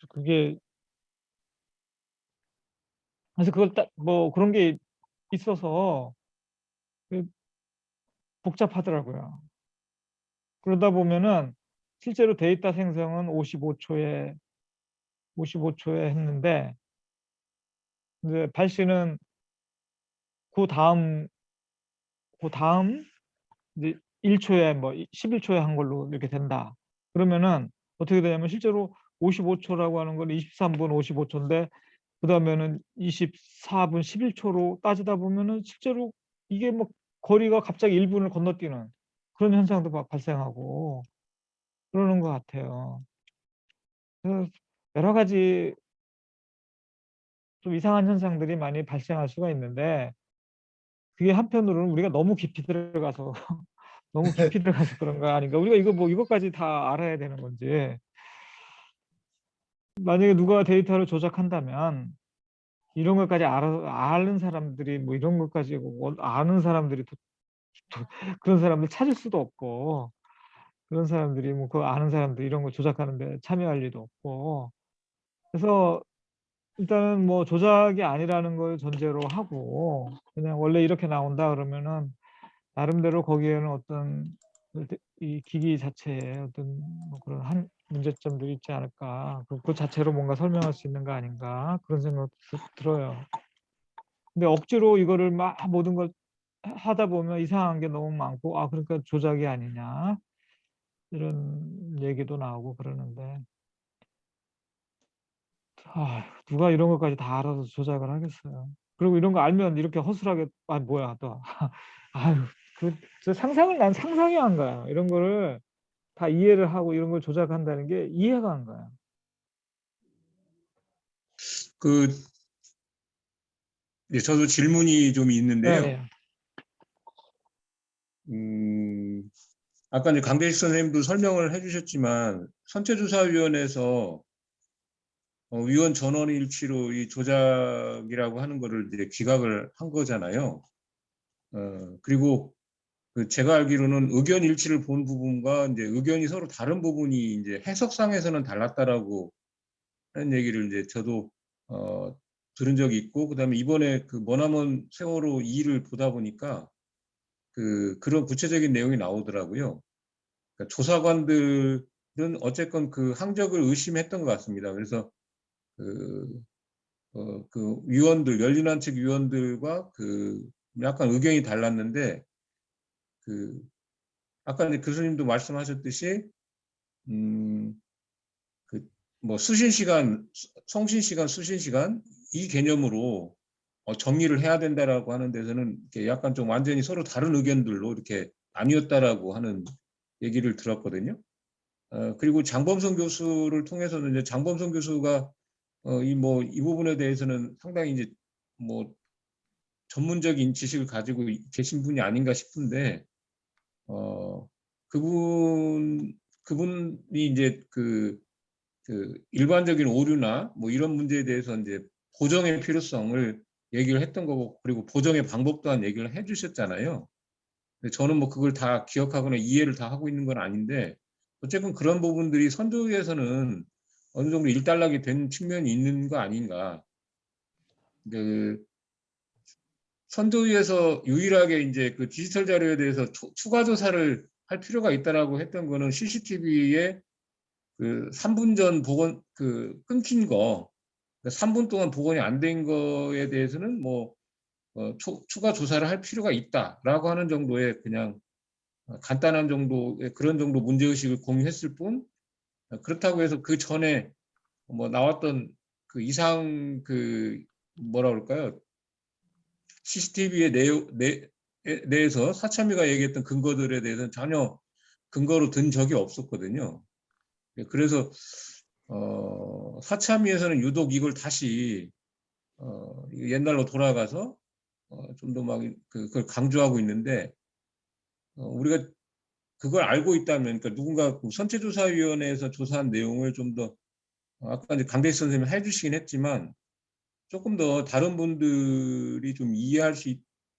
그게 그래서 그걸 뭐 그런 게 있어서 그 복잡하더라고요. 그러다 보면은 실제로 데이터 생성은 55초에 했는데 이제 발신은 그 다음 이제 1초에 뭐 11초에 한 걸로 이렇게 된다. 그러면은 어떻게 되냐면 실제로 55초라고 하는 건 23분 55초인데 그다음에는 24분 11초로 따지다 보면은 실제로 이게 뭐 거리가 갑자기 1분을 건너뛰는 그런 현상도 발생하고 그러는 것 같아요. 그래서 여러 가지 좀 이상한 현상들이 많이 발생할 수가 있는데 그게 한편으로는 우리가 너무 깊이 들어가서 너무 깊이 들어가서 그런 거 아닌가? 우리가 이거 뭐 이것까지 다 알아야 되는 건지 만약에 누가 데이터를 조작한다면 이런 것까지 아는 사람들이 뭐 이런 것까지 아는 사람들이 또 그런 사람들 찾을 수도 없고 그런 사람들이 뭐 그 아는 사람들 이런 거 조작하는데 참여할 리도 없고 그래서 일단은 뭐 조작이 아니라는 걸 전제로 하고 그냥 원래 이렇게 나온다 그러면은 나름대로 거기에는 어떤 이 기기 자체에 어떤 뭐 그런 문제점들이 있지 않을까 그 자체로 뭔가 설명할 수 있는 거 아닌가 그런 생각도 들어요. 근데 억지로 이거를 막 모든 걸 하다 보면 이상한 게 너무 많고 아 그러니까 조작이 아니냐 이런 얘기도 나오고 그러는데 누가 이런 것까지 다 알아서 조작을 하겠어요. 그리고 이런 거 알면 이렇게 허술하게 뭐야 또 아유 저 난 상상이 안 가요. 이런 거를 다 이해를 하고 이런 걸 조작한다는 게 이해가 안 가요. 그, 네, 저도 질문이 좀 예, 있는데요. 예. 아까 이제 강대식 선생님도 설명을 해주셨지만 선체조사위원회에서 위원 전원 일치로 이 조작이라고 하는 거를 이제 기각을 한 거잖아요. 그리고 그 제가 알기로는 의견 일치를 본 부분과 이제 의견이 서로 다른 부분이 이제 해석상에서는 달랐다라고 하는 얘기를 이제 저도 들은 적이 있고, 그다음에 이번에 그 머나먼 세월호 2를 보다 보니까 그런 구체적인 내용이 나오더라고요. 그러니까 조사관들은 어쨌건 그 항적을 의심했던 것 같습니다. 그래서 그 위원들, 열린한 측 위원들과 약간 의견이 달랐는데, 아까 이제 교수님도 말씀하셨듯이, 뭐 수신 시간, 송신 시간, 수신 시간 이 개념으로 정리를 해야 된다라고 하는 데서는 이렇게 약간 좀 완전히 서로 다른 의견들로 이렇게 나뉘었다라고 하는 얘기를 들었거든요. 그리고 장범선 교수를 통해서는 이제 장범선 교수가 이 부분에 대해서는 상당히 이제 뭐 전문적인 지식을 가지고 계신 분이 아닌가 싶은데 그분이 이제 그 일반적인 오류나 뭐 이런 문제에 대해서 이제 보정의 필요성을 얘기를 했던 거고, 그리고 보정의 방법 또한 얘기를 해주셨잖아요. 근데 저는 뭐 그걸 다 기억하거나 이해를 다 하고 있는 건 아닌데, 어쨌든 그런 부분들이 선조위에서는 어느 정도 일단락이 된 측면이 있는 거 아닌가. 그 선조위에서 유일하게 이제 그 디지털 자료에 대해서 추가 조사를 할 필요가 있다라고 했던 거는 CCTV에 그 3분 전 복원 끊긴 거, 3분 동안 복원이 안 된 거에 대해서는 뭐 추가 조사를 할 필요가 있다라고 하는 정도의 그냥 간단한 정도의 그런 정도 문제의식을 공유했을 뿐, 그렇다고 해서 그 전에 뭐 나왔던 그 이상 뭐라 그럴까요? CCTV의 내에서 사참위가 얘기했던 근거들에 대해서는 전혀 근거로 든 적이 없었거든요. 그래서 사참위에서는 유독 이걸 다시 옛날로 돌아가서 좀 더 막 그걸 강조하고 있는데, 우리가 그걸 알고 있다면, 그러니까 누군가 선체조사위원회에서 조사한 내용을 좀 더 아까 이제 강대식 선생님이 해주시긴 했지만 조금 더 다른 분들이 좀 이해할 수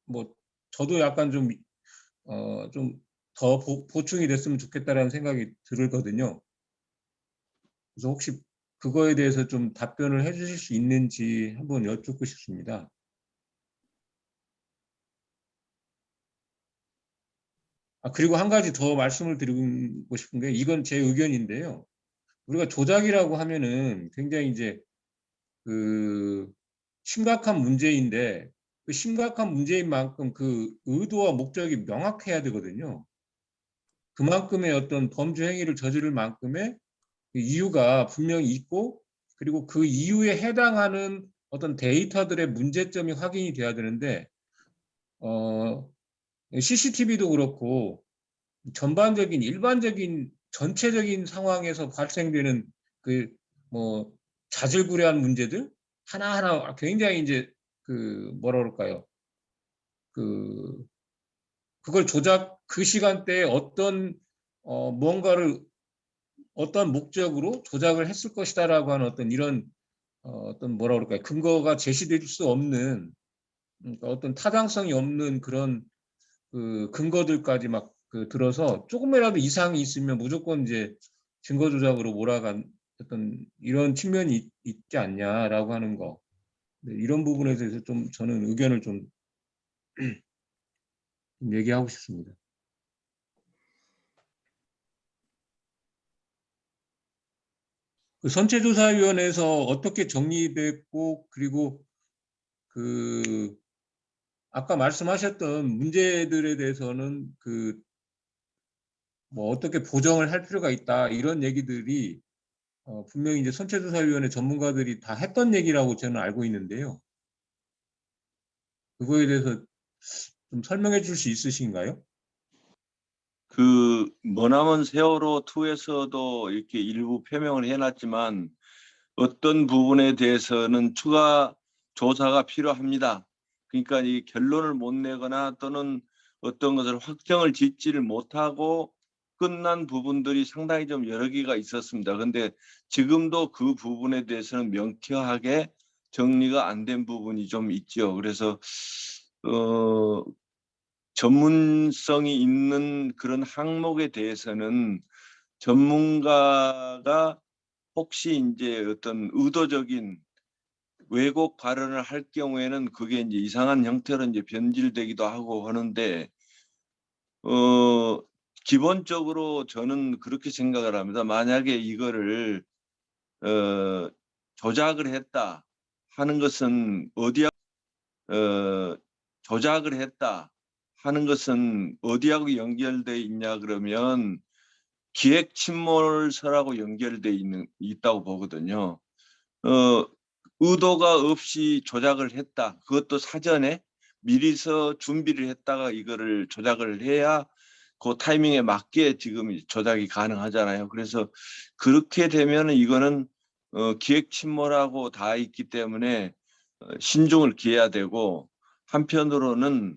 뭐 저도 약간 좀 더 보충이 됐으면 좋겠다라는 생각이 들거든요. 그래서 혹시 그거에 대해서 좀 답변을 해주실 수 있는지 한번 여쭙고 싶습니다. 그리고 한 가지 더 말씀을 드리고 싶은 게, 이건 제 의견인데요. 우리가 조작이라고 하면은 굉장히 이제 그 심각한 문제인데, 그 심각한 문제인 만큼 그 의도와 목적이 명확해야 되거든요. 그만큼의 어떤 범죄 행위를 저지를 만큼의 그 이유가 분명히 있고, 그리고 그 이유에 해당하는 어떤 데이터들의 문제점이 확인이 돼야 되는데, CCTV도 그렇고 전반적인 일반적인 전체적인 상황에서 발생되는 그 뭐 자질구레한 문제들 하나하나 굉장히 이제 뭐라 그럴까요? 그걸 그 시간대에 무언가를 어떤 목적으로 조작을 했을 것이다라고 하는 어떤 이런 어떤 뭐라 그럴까요? 근거가 제시될 수 없는, 그러니까 어떤 타당성이 없는 그런 근거들까지 막 들어서 조금이라도 이상이 있으면 무조건 이제 증거 조작으로 몰아간 어떤 이런 측면이 있지 않냐라고 하는 거. 네, 이런 부분에 대해서 좀 저는 의견을 좀 얘기하고 싶습니다. 선체조사위원회에서 어떻게 정리됐고, 그리고 아까 말씀하셨던 문제들에 대해서는 뭐 어떻게 보정을 할 필요가 있다, 이런 얘기들이 분명히 이제 선체조사위원회 전문가들이 다 했던 얘기라고 저는 알고 있는데요. 그거에 대해서 좀 설명해 줄 수 있으신가요? 머나먼 세월호 2에서도 이렇게 일부 표명을 해놨지만 어떤 부분에 대해서는 추가 조사가 필요합니다. 그러니까 이 결론을 못 내거나 또는 어떤 것을 확정을 짓지를 못하고 끝난 부분들이 상당히 좀 여러 개가 있었습니다. 그런데 지금도 그 부분에 대해서는 명쾌하게 정리가 안 된 부분이 좀 있죠. 그래서 전문성이 있는 그런 항목에 대해서는 전문가가 혹시 이제 어떤 의도적인 왜곡 발언을 할 경우에는 그게 이제 이상한 형태로 이제 변질되기도 하고 하는데, 기본적으로 저는 그렇게 생각을 합니다. 만약에 이거를 조작을 했다 하는 것은 조작을 했다 하는 것은 어디하고 연결돼 있냐 그러면 기획 침몰서라고 연결돼 있다고 보거든요. 의도가 없이 조작을 했다. 그것도 사전에 미리서 준비를 했다가 이거를 조작을 해야 그 타이밍에 맞게 지금 조작이 가능하잖아요. 그래서 그렇게 되면 이거는 기획 침몰하고 다 있기 때문에 신중을 기해야 되고, 한편으로는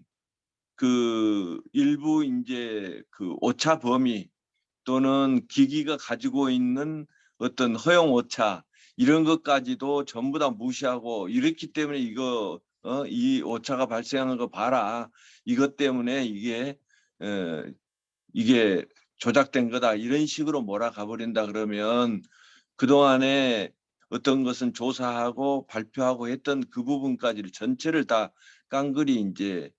그 일부 이제 그 오차 범위 또는 기기가 가지고 있는 어떤 허용 오차 이런 것까지도 전부 다 무시하고, 이렇기 때문에 이 오차가 발생하는 거 봐라, 이것 때문에 이게 조작된 거다, 이런 식으로 몰아가 버린다 그러면 그동안에 어떤 것은 조사하고 발표하고 했던 그 부분까지를 전체를 다 깡그리 이제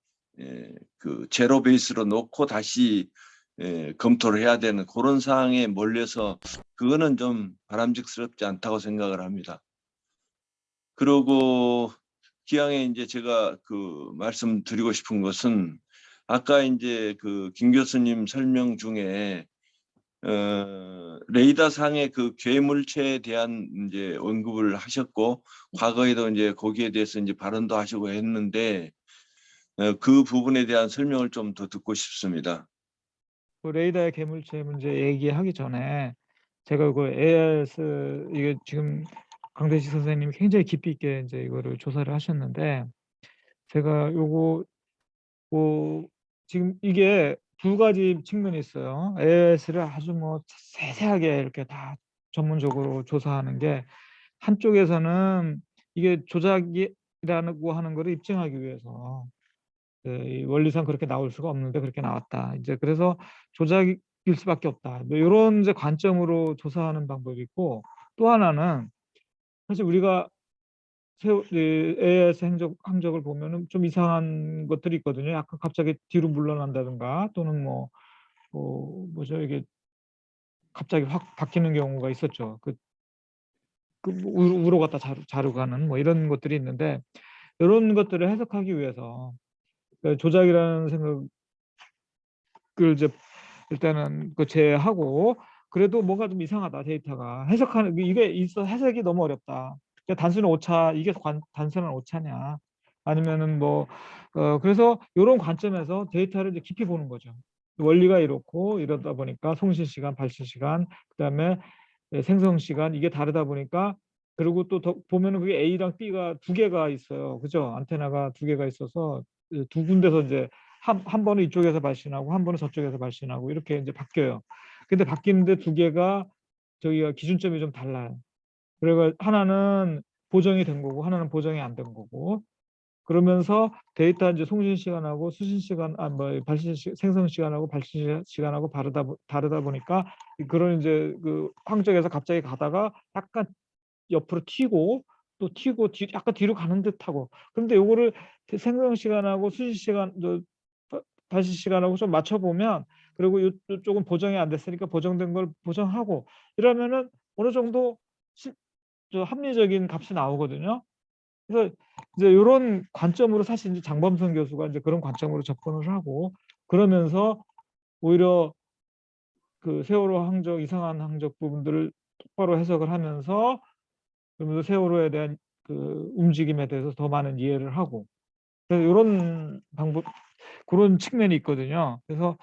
그 제로 베이스로 놓고 다시 검토를 해야 되는 그런 상황에 몰려서 그거는 좀 바람직스럽지 않다고 생각을 합니다. 그리고 기왕에 이제 제가 그 말씀드리고 싶은 것은, 아까 이제 그 김 교수님 설명 중에 레이더상의 그 괴물체에 대한 이제 언급을 하셨고, 과거에도 이제 거기에 대해서 이제 발언도 하시고 했는데, 그 부분에 대한 설명을 좀 더 듣고 싶습니다. 그 레이더의 괴물체 문제 얘기하기 전에 제가 그 AIS 이게 지금 강대식 선생님이 굉장히 깊이 있게 이제 이거를 조사를 하셨는데, 제가 요거 지금 이게 두 가지 측면이 있어요. AIS를 아주 뭐 세세하게 이렇게 다 전문적으로 조사하는 게, 한쪽에서는 이게 조작이라고 하는 거를 입증하기 위해서 이 원리상 그렇게 나올 수가 없는데 그렇게 나왔다. 이제 그래서 조작일 수밖에 없다. 뭐 이런 이제 관점으로 조사하는 방법이 있고, 또 하나는 사실 우리가 AIS 항적을 보면은 좀 이상한 것들이 있거든요. 약간 갑자기 뒤로 물러난다든가, 또는 뭐죠, 이게 갑자기 확 바뀌는 경우가 있었죠. 우로 갔다 자로 가는 뭐 이런 것들이 있는데, 이런 것들을 해석하기 위해서 조작이라는 생각을 이제 일단은 그 제외하고, 그래도 뭔가 좀 이상하다, 데이터가 해석하는 이게 있어, 해석이 너무 어렵다. 그러니까 단순한 오차, 이게 단순한 오차냐, 아니면은 그래서 이런 관점에서 데이터를 이제 깊이 보는 거죠. 원리가 이렇고 이러다 보니까 송신 시간, 발신 시간, 그다음에 생성 시간, 이게 다르다 보니까, 그리고 또 보면은 그게 A랑 B가 두 개가 있어요. 그죠? 안테나가 두 개가 있어서 두 군데서 이제 한 번은 이쪽에서 발신하고 한 번은 저쪽에서 발신하고 이렇게 이제 바뀌어요. 근데 바뀌는데 두 개가 저희가 기준점이 좀 달라요. 그래서 하나는 보정이 된 거고 하나는 보정이 안 된 거고, 그러면서 데이터 이제 송신 시간하고 수신 시간, 생성 시간하고 발신 시간하고 다르다 보니까, 그런 이제 그 항적에서 갑자기 가다가 약간 옆으로 튀고 또 튀고 약간 뒤로 가는 듯하고, 그런데 요거를 생성 시간하고 수신 시간, 발신 시간하고 좀 맞춰보면, 그리고 이쪽은 보정이 안 됐으니까 보정된 걸 보정하고 이러면은 어느 정도 합리적인 값이 나오거든요. 그래서 이제 이런 관점으로 사실 이제 장범선 교수가 이제 그런 관점으로 접근을 하고, 그러면서 오히려 그 세월호 항적, 이상한 항적 부분들을 똑바로 해석을 하면서, 그러면서 세월호에 대한 그 움직임에 대해서 더 많은 이해를 하고, 그래서 이런 방법, 그런 측면이 있거든요. 그래서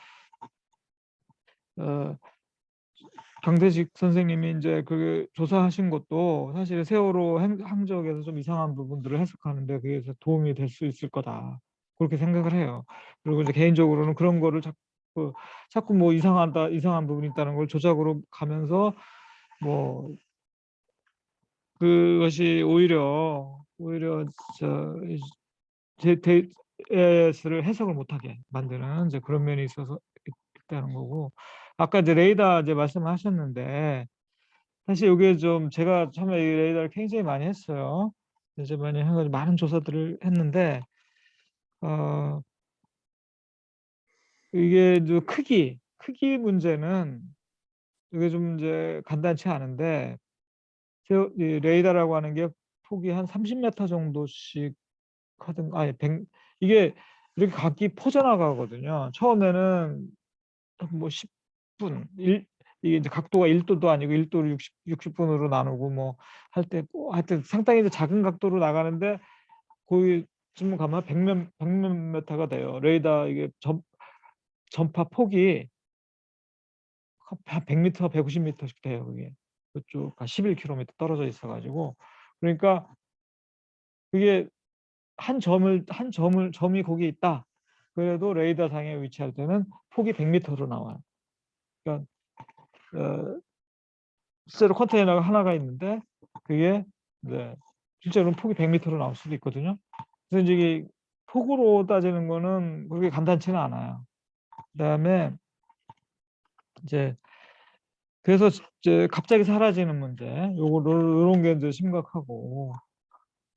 강대식 선생님이 이제 그 조사하신 것도 사실 세월호 항적에서 좀 이상한 부분들을 해석하는데 그게 도움이 될 수 있을 거다, 그렇게 생각을 해요. 그리고 이제 개인적으로는 그런 거를 자꾸 뭐 이상한 부분이 있다는 걸 조작으로 가면서 뭐 그것이 오히려 AIS를 해석을 못하게 만드는 이제 그런 면이 있어서 있다는 거고, 아까 이제 레이더 이제 말씀하셨는데, 사실 이게 좀 제가 처음에 이 레이더를 굉장히 많이 했어요. 이제 많이 해가지고 많은 조사들을 했는데, 이게 이제 크기 문제는 이게 좀 이제 간단치 않은데, 이 레이더라고 하는 게 폭이 한 30m 정도씩 하든, 아니 100, 이게 이렇게 각기 퍼져나가거든요. 처음에는 뭐 10분, 이게 이제 각도가 1도도 아니고 1도를 60분으로 나누고 뭐 할 때 하여튼 상당히 이제 작은 각도로 나가는데 거기쯤 가면 100몇 미터가 돼요. 레이더 이게 전파 폭이 한 100m, 150m씩 돼요. 그게 그쪽 11km 떨어져 있어가지고 그러니까 그게 점이 거기 있다. 그래도 레이더 상에 위치할 때는 폭이 100m로 나와요. 그러니까 실제로 컨테이너가 하나가 있는데 그게 실제로는 폭이 100m로 나올 수도 있거든요. 그래서 이제 이게 폭으로 따지는 거는 그렇게 간단치는 않아요. 그다음에 이제 그래서 이제 갑자기 사라지는 문제, 요런 게 이제 심각하고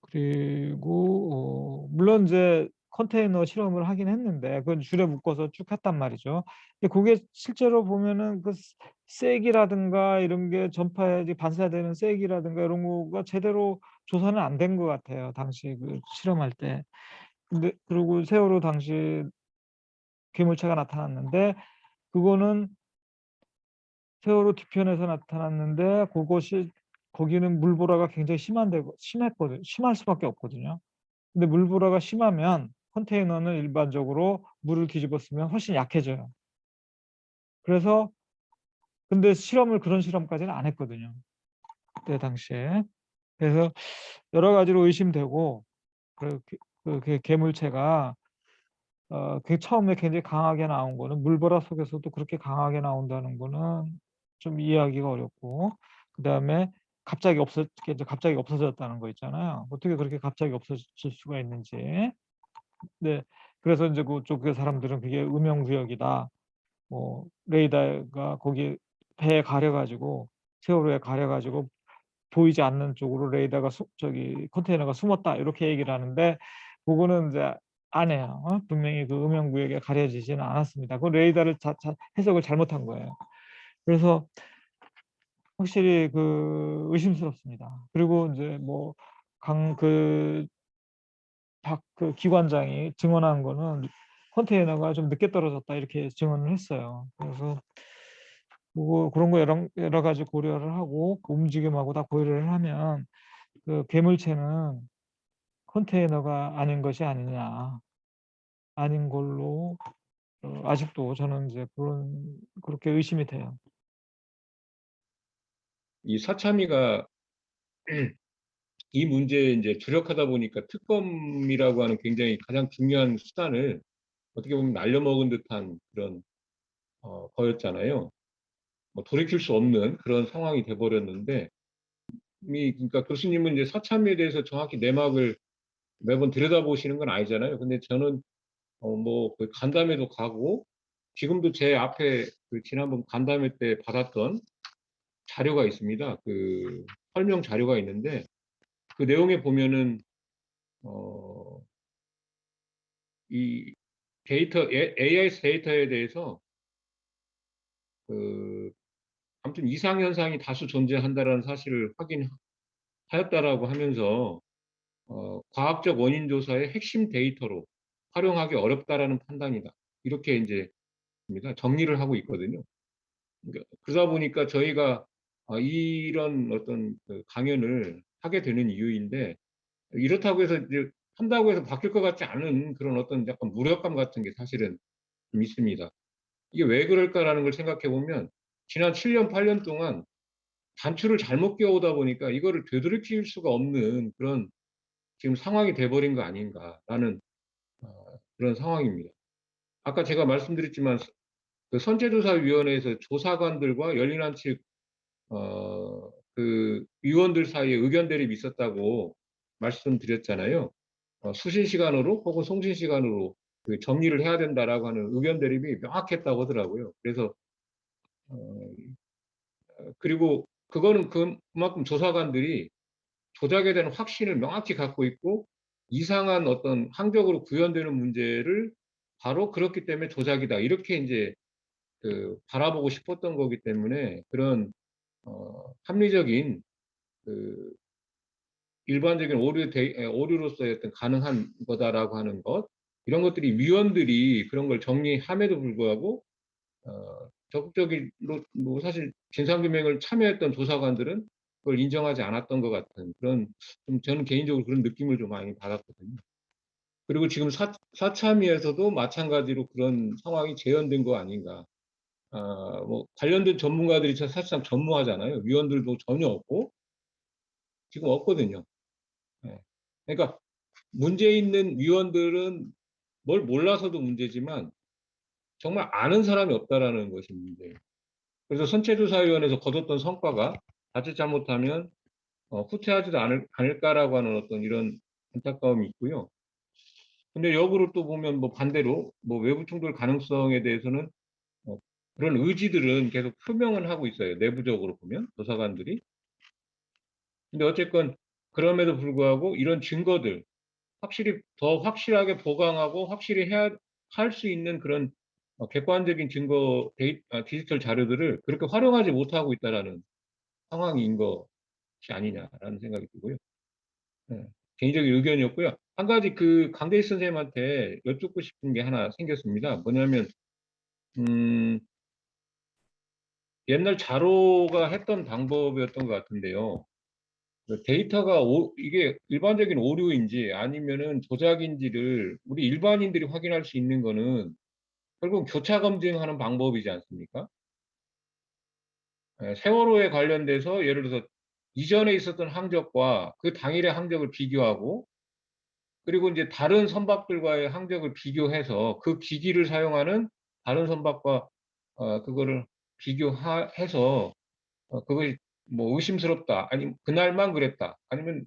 그리고 물론 이제 컨테이너 실험을 하긴 했는데 그건 줄에 묶어서 쭉 했단 말이죠. 근데 그게 실제로 보면은 그 세기라든가 이런 게 전파에 반사되는 세기라든가 이런 거가 제대로 조사는 안 된 것 같아요. 당시 그 실험할 때. 근데 그리고 세월호 당시 괴물체가 나타났는데 그거는 세월호 뒤편에서 나타났는데 거기는 물보라가 굉장히 심했거든요. 심할 수밖에 없거든요. 근데 물보라가 심하면 컨테이너는 일반적으로 물을 뒤집어 쓰면 훨씬 약해져요. 그래서 근데 그런 실험까지는 안 했거든요. 그때 당시에. 그래서 여러 가지로 의심되고 그 괴물체가 그 처음에 굉장히 강하게 나온 거는 물보라 속에서도 그렇게 강하게 나온다는 거는 좀 이해하기가 어렵고 그다음에 갑자기 없어졌다는 거 있잖아요. 어떻게 그렇게 갑자기 없어질 수가 있는지. 네, 그래서 이제 그쪽 사람들은 그게 음영구역이다. 뭐 레이더가 거기 배에 가려가지고 세월호에 가려가지고 보이지 않는 쪽으로 레이더가 컨테이너가 숨었다 이렇게 얘기를 하는데 그거는 이제 안 해요. 분명히 그 음영구역에 가려지지는 않았습니다. 그 레이더를 해석을 잘못한 거예요. 그래서 확실히 그 의심스럽습니다. 그리고 이제 뭐 그 기관장이 증언한 거는 컨테이너가 좀 늦게 떨어졌다 이렇게 증언을 했어요. 그래서 그런 거 여러 가지 고려를 하고 그 움직임하고 다 고려를 하면 그 괴물체는 컨테이너가 아닌 것이 아니냐, 아닌 걸로 아직도 저는 이제 그렇게 의심이 돼요. 이 사참위가 이 문제에 이제 주력하다 보니까 특검이라고 하는 굉장히 가장 중요한 수단을 어떻게 보면 날려먹은 듯한 그런 거였잖아요. 뭐 돌이킬 수 없는 그런 상황이 돼버렸는데 그러니까 교수님은 이제 사참위에 대해서 정확히 내막을 매번 들여다보시는 건 아니잖아요. 근데 저는 뭐그 간담회도 가고 지금도 제 앞에 그 지난번 간담회 때 받았던 자료가 있습니다. 그 설명 자료가 있는데 그 내용에 보면은 이 AI 데이터에 대해서 아무튼 이상 현상이 다수 존재한다라는 사실을 확인하였다라고 하면서 과학적 원인 조사의 핵심 데이터로 활용하기 어렵다라는 판단이다. 이렇게 이제 정리를 하고 있거든요. 그러다 보니까 저희가 이런 어떤 그 강연을 하게 되는 이유인데 이렇다고 해서 이제 한다고 해서 바뀔 것 같지 않은 그런 어떤 약간 무력감 같은 게 사실은 좀 있습니다. 이게 왜 그럴까라는 걸 생각해 보면 지난 7년, 8년 동안 단추를 잘못 끼워오다 보니까 이거를 되돌이킬 수가 없는 그런 지금 상황이 돼버린 거 아닌가라는 그런 상황입니다. 아까 제가 말씀드렸지만 그 선제조사위원회에서 조사관들과 열린한 측 그 위원들 사이에 의견 대립이 있었다고 말씀드렸잖아요. 수신 시간으로 혹은 송신 시간으로 그 정리를 해야 된다라고 하는 의견 대립이 명확했다고 하더라고요. 그래서 그리고 그거는 그만큼 조사관들이 조작에 대한 확신을 명확히 갖고 있고 이상한 어떤 항적으로 구현되는 문제를 바로 그렇기 때문에 조작이다 이렇게 이제 그 바라보고 싶었던 거기 때문에 그런 합리적인 그 일반적인 오류로서의 어떤 가능한 거다라고 하는 것 이런 것들이 위원들이 그런 걸 정리함에도 불구하고 적극적으로 뭐 사실 진상규명을 참여했던 조사관들은 그걸 인정하지 않았던 것 같은 그런 좀 저는 개인적으로 그런 느낌을 좀 많이 받았거든요. 그리고 지금 사참위에서도 마찬가지로 그런 상황이 재현된 거 아닌가. 뭐 관련된 전문가들이 사실상 전무하잖아요. 위원들도 전혀 없고 지금 없거든요. 예. 그러니까 문제 있는 위원들은 뭘 몰라서도 문제지만 정말 아는 사람이 없다라는 것이 문제예요. 그래서 선체조사위원회에서 거뒀던 성과가 자칫 잘못하면 후퇴하지도 않을까라고 하는 어떤 이런 안타까움이 있고요. 근데 역으로 또 보면 뭐 반대로 뭐 외부 충돌 가능성에 대해서는 그런 의지들은 계속 표명은 하고 있어요. 내부적으로 보면 조사관들이. 근데 어쨌건 그럼에도 불구하고 이런 증거들 확실히 더 확실하게 보강하고 확실히 할 수 있는 그런 객관적인 증거 디지털 자료들을 그렇게 활용하지 못하고 있다라는 상황인 것이 아니냐라는 생각이 들고요. 네, 개인적인 의견이었고요. 한 가지 그 강대희 선생님한테 여쭙고 싶은 게 하나 생겼습니다. 뭐냐면 옛날 자로가 했던 방법이었던 것 같은데요. 그 데이터가 이게 일반적인 오류인지 아니면은 조작인지를 우리 일반인들이 확인할 수 있는 거는 결국 교차 검증하는 방법이지 않습니까? 세월호에 관련돼서 예를 들어서 이전에 있었던 항적과 그 당일의 항적을 비교하고 그리고 이제 다른 선박들과의 항적을 비교해서 그 기기를 사용하는 다른 선박과 그거를 비교해서 그것이 뭐 의심스럽다 아니면 그날만 그랬다 아니면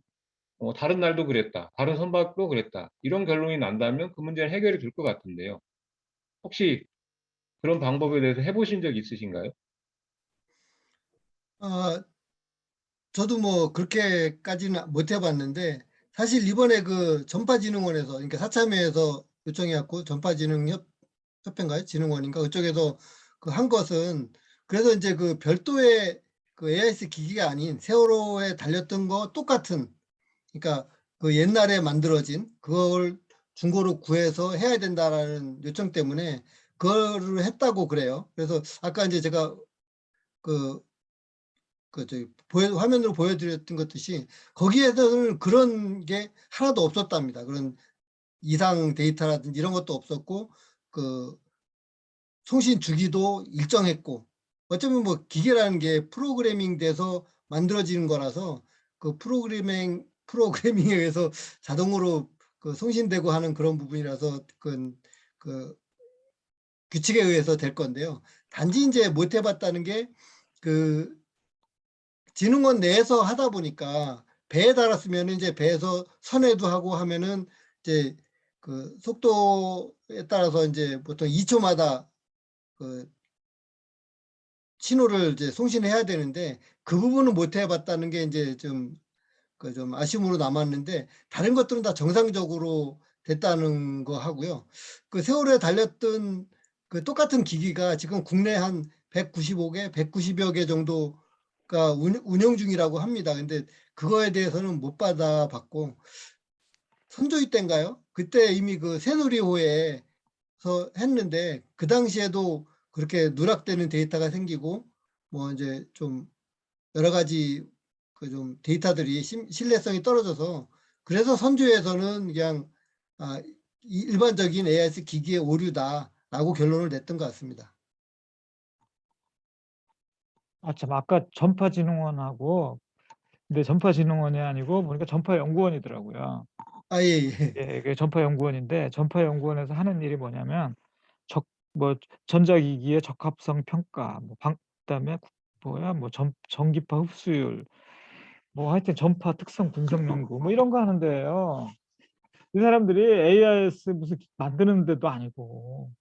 다른 날도 그랬다 다른 선박도 그랬다 이런 결론이 난다면 그 문제는 해결이 될 것 같은데요. 혹시 그런 방법에 대해서 해보신 적 있으신가요? 아, 저도 뭐 그렇게까지는 못 해봤는데 사실 이번에 그 전파진흥원에서 그러니까 사참위에서 요청해갖고 전파진흥협회인가요? 진흥원인가 그쪽에서 그 한 것은 그래서 이제 그 별도의 그 AIS 기기가 아닌 세월호에 달렸던 거 똑같은 그러니까 그 옛날에 만들어진 그걸 중고로 구해서 해야 된다라는 요청 때문에 그거를 했다고 그래요. 그래서 아까 이제 제가 그 화면으로 보여드렸던 것듯이 거기에서는 그런 게 하나도 없었답니다. 그런 이상 데이터라든지 이런 것도 없었고 그 송신 주기도 일정했고 어쩌면 뭐 기계라는 게 프로그래밍 돼서 만들어지는 거라서 그 프로그래밍에 의해서 자동으로 그 송신되고 하는 그런 부분이라서 그 규칙에 의해서 될 건데요. 단지 이제 못 해봤다는 게그 진흥원 내에서 하다 보니까 배에 달았으면 이제 배에서 선회도 하고 하면은 이제 그 속도에 따라서 이제 보통 2초마다 그 신호를 이제 송신해야 되는데 그 부분은 못 해봤다는 게 이제 좀 아쉬움으로 남았는데 다른 것들은 다 정상적으로 됐다는 거 하고요. 그 세월호에 달렸던 그 똑같은 기기가 지금 국내 한 195개, 190여 개 정도가 운영 중이라고 합니다. 근데 그거에 대해서는 못 받아봤고 선조위 때인가요? 그때 이미 그 새누리호에서 했는데 그 당시에도 그렇게 누락되는 데이터가 생기고 뭐 이제 좀 여러 가지 그 좀 데이터들이 신뢰성이 떨어져서 그래서 선조에서는 그냥 일반적인 AIS 기기의 오류다라고 결론을 냈던 것 같습니다. 참 아까 전파진흥원하고 근데 전파진흥원이 아니고 보니까 전파연구원이더라고요. 예. 예, 그 전파연구원인데 전파연구원에서 하는 일이 뭐냐면 전자기기의 적합성 평가, 그다음에 전기파 흡수율, 하여튼 전파 특성 분석 연구 이런 거 하는데요. 이 사람들이 AIS 무슨 만드는 데도 아니고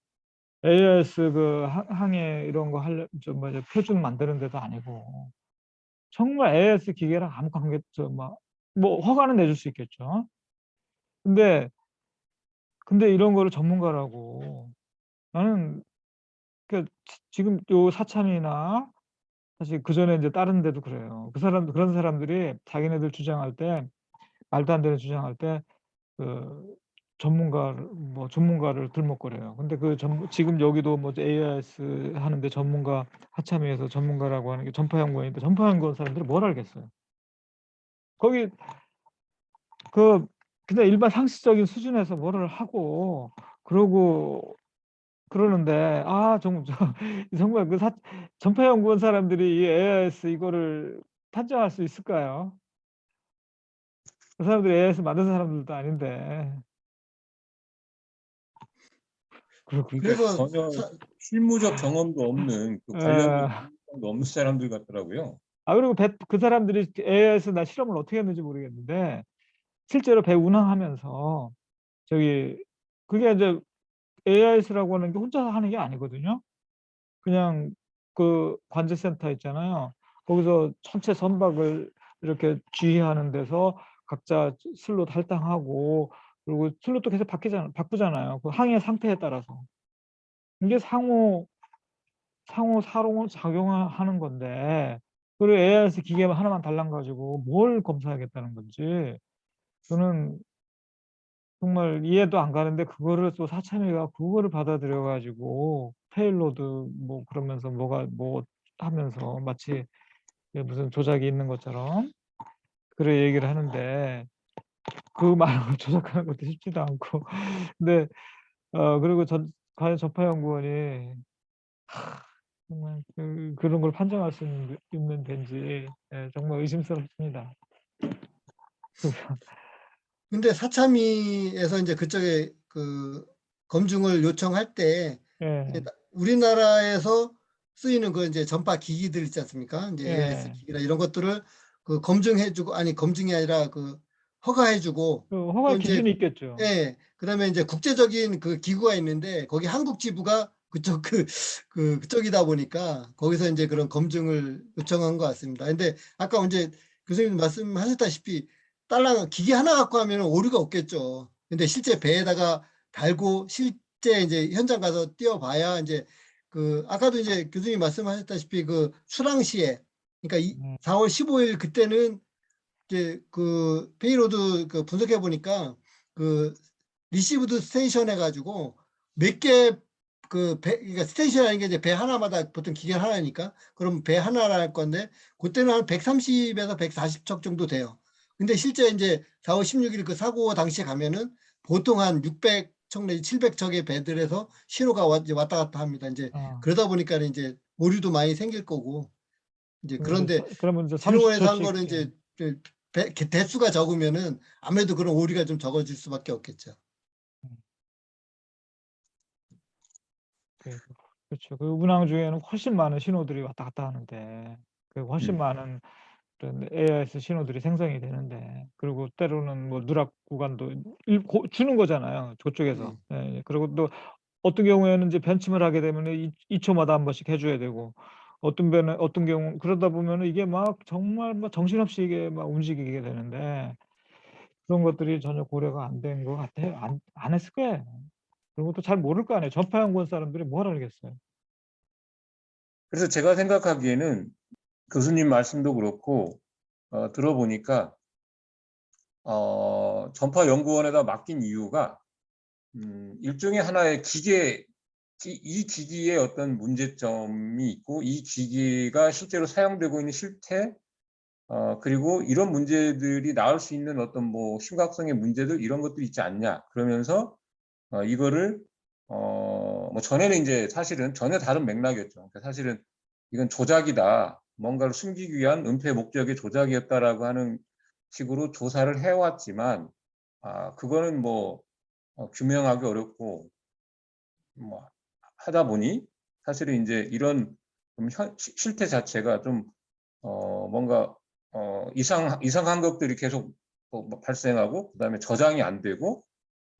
AIS 그 항해 이런 거 표준 만드는 데도 아니고 정말 AIS 기계랑 아무 관계 허가는 내줄 수 있겠죠. 근데 이런 거를 전문가라고 나는 지금 요 사참이나 사실 그 전에 이제 다른 데도 그래요. 그런 사람들이 자기네들 주장할 때 말도 안 되는 주장할 때 전문가를 들먹거려요. 근데 지금 여기도 뭐 AIS 하는데 전문가 하참위에서 전문가라고 하는 게 전파연구원인데 전파연구원 사람들이 뭘 알겠어요. 거기 그냥 일반 상식적인 수준에서 뭐를 하고 그러고 그러는데 정말 전파연구원 사람들이 이 AIS 이거를 판정할 수 있을까요? 그 사람들이 AIS 만든 사람들도 아닌데. 그렇군요. 그러니까 그래서 전혀 실무적 경험도 없는 그 관련된 경험도 없는 사람들 같더라고요. 그리고 그 사람들이 AIS 나 실험을 어떻게 했는지 모르겠는데 실제로 배 운항하면서 그게 이제 AIS라고 하는 게 혼자 하는 게 아니거든요. 그냥 그 관제센터 있잖아요. 거기서 전체 선박을 이렇게 지휘하는 데서 각자 슬롯 할당하고 그리고 슬롯도 계속 바꾸잖아요. 그 항해 상태에 따라서. 이게 상호 사롱을 작용하는 건데 그리고 AIS 기계 하나만 달랑 가지고 뭘 검사하겠다는 건지 저는 정말 이해도 안 가는데 그거를 또 사참위가 그거를 받아들여 가지고 페일로드 뭐 그러면서 뭐 하면서 마치 무슨 조작이 있는 것처럼 그런 얘기를 하는데 그 말로 조작하는 것도 쉽지도 않고 근데 그리고 과연 전파연구원이 정말 그런 걸 판정할 수 있는 데인지 정말 의심스럽습니다. 근데 사참위에서 이제 그쪽에 그 검증을 요청할 때 이제 예, 우리나라에서 쓰이는 그 이제 전파 기기들 있지 않습니까? 이제 AIS 예. 기기나 이런 것들을 그 검증해주고 아니 검증이 아니라 그 허가해주고 그 허가 또 이제 기준이 있겠죠. 그다음에 이제 국제적인 그 기구가 있는데 거기 한국 지부가 그쪽이다 보니까 거기서 이제 그런 검증을 요청한 것 같습니다. 근데 아까 이제 교수님 말씀하셨다시피 딸랑 기계 하나 갖고 하면 오류가 없겠죠. 근데 실제 배에다가 달고 실제 이제 현장 가서 띄워봐야 이제 아까도 이제 교수님 말씀하셨다시피 그 수랑시에 그러니까 4월 15일 그때는 이제 그 페이로드 그 분석해 보니까 그 리시브드 스테이션 해가지고 몇 개 그러니까 스테이션이라는 게 이제 배 하나마다 보통 기계 하나니까 그럼 배 하나라 할 건데 그때는 한 130에서 140척 정도 돼요. 근데 실제 이제 4월 16일 그 사고 당시에 가면은 보통 한 600척 내지 700척의 배들에서 신호가 왔다 갔다 합니다. 이제 그러다 보니까 이제 오류도 많이 생길 거고 이제 그런데 그러면 이제 진흥원에서 한 30초씩 거는 이제 대수가 적으면은 아무래도 그런 오류가 좀 적어질 수밖에 없겠죠. 그렇죠. 그 운항 중에는 훨씬 많은 신호들이 왔다 갔다 하는데 그 훨씬 많은 그런 AIS 신호들이 생성이 되는데 그리고 때로는 뭐 누락 구간도 주는 거잖아요. 그쪽에서. 예, 그리고 또 어떤 경우에는 이제 변침을 하게 되면 2초마다 한 번씩 해줘야 되고 어떤 경우 그러다 보면 이게 막 정말 막 정신없이 이게 막 움직이게 되는데 그런 것들이 전혀 고려가 안 된 것 같아요. 안 했을 거예요. 그리고 또 잘 모를 거 아니에요. 전파연구원 사람들이 뭘 알겠어요. 그래서 제가 생각하기에는 교수님 말씀도 그렇고 들어보니까 전파연구원에다 맡긴 이유가 일종의 하나의 이 기기의 어떤 문제점이 있고 이 기기가 실제로 사용되고 있는 실태 그리고 이런 문제들이 나올 수 있는 어떤 뭐 심각성의 문제들 이런 것들이 있지 않냐 그러면서 이거를 뭐 전에는 이제 사실은 전혀 다른 맥락이었죠. 그러니까 사실은 이건 조작이다. 뭔가를 숨기기 위한 은폐 목적의 조작이었다라고 하는 식으로 조사를 해왔지만 그거는 뭐 규명하기 어렵고 뭐 하다 보니 사실은 이제 이런 실태 자체가 좀 뭔가 이상한 것들이 계속 발생하고 그다음에 저장이 안 되고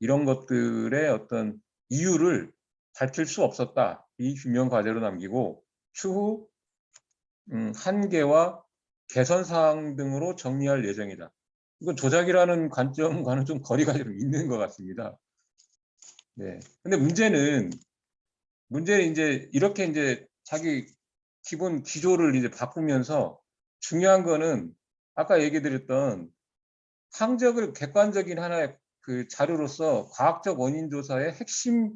이런 것들의 어떤 이유를 밝힐 수 없었다. 이 규명 과제로 남기고 추후 한계와 개선 사항 등으로 정리할 예정이다. 이건 조작이라는 관점과는 좀 거리가 좀 있는 것 같습니다. 네. 근데 문제는 이제 이렇게 이제 자기 기본 기조를 이제 바꾸면서 중요한 거는 아까 얘기 드렸던 항적을 객관적인 하나의 그 자료로서 과학적 원인 조사의 핵심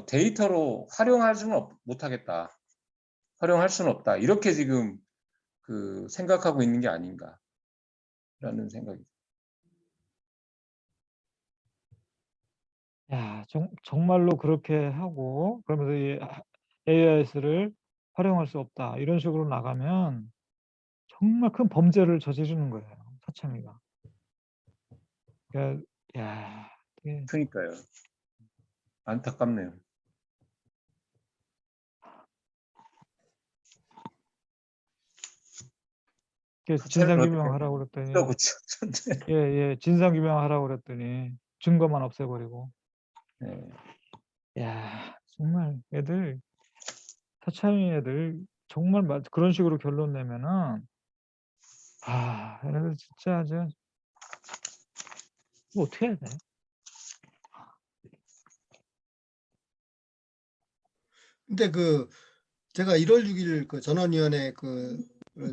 데이터로 활용할 수는 못하겠다. 활용할 수는 없다. 이렇게 지금 그 생각하고 있는 게 아닌가라는 생각이. 야, 정말로 그렇게 하고 그러면서 이 AIS를 활용할 수 없다. 이런 식으로 나가면 정말 큰 범죄를 저지르는 거예요. 사참위가. 그러니까, 야, 되게 그러니까요. 안타깝네요. 진상규명하라고 그랬더니 그렇죠. 예, 진상규명하라고 그랬더니 증거만 없애버리고. 네. 야, 정말 애들 사참위 애들 정말 그런 식으로 결론 내면은 얘네들 진짜 아주 뭐 어떻게 해야 돼? 근데 그 제가 1월 6일 그 전원위원회 그를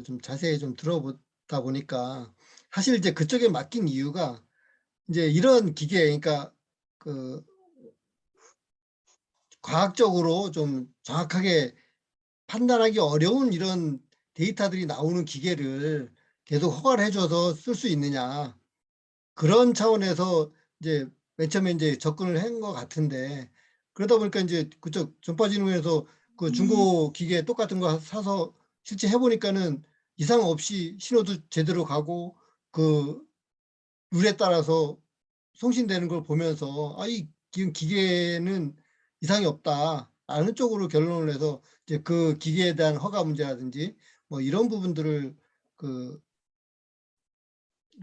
좀 자세히 좀 들어보다 보니까 사실 이제 그쪽에 맡긴 이유가 이제 이런 기계, 그러니까 그 과학적으로 좀 정확하게 판단하기 어려운 이런 데이터들이 나오는 기계를 계속 허가를 해줘서 쓸 수 있느냐, 그런 차원에서 이제 맨 처음에 이제 접근을 한 것 같은데, 그러다 보니까 이제 그쪽 전파진흥원에서 그 중고 기계 똑같은 거 사서 실제 해보니까는 이상 없이 신호도 제대로 가고 그 룰에 따라서 송신되는 걸 보면서 이 기계는 이상이 없다 라는 쪽으로 결론을 내서 이제 그 기계에 대한 허가 문제라든지 뭐 이런 부분들을 그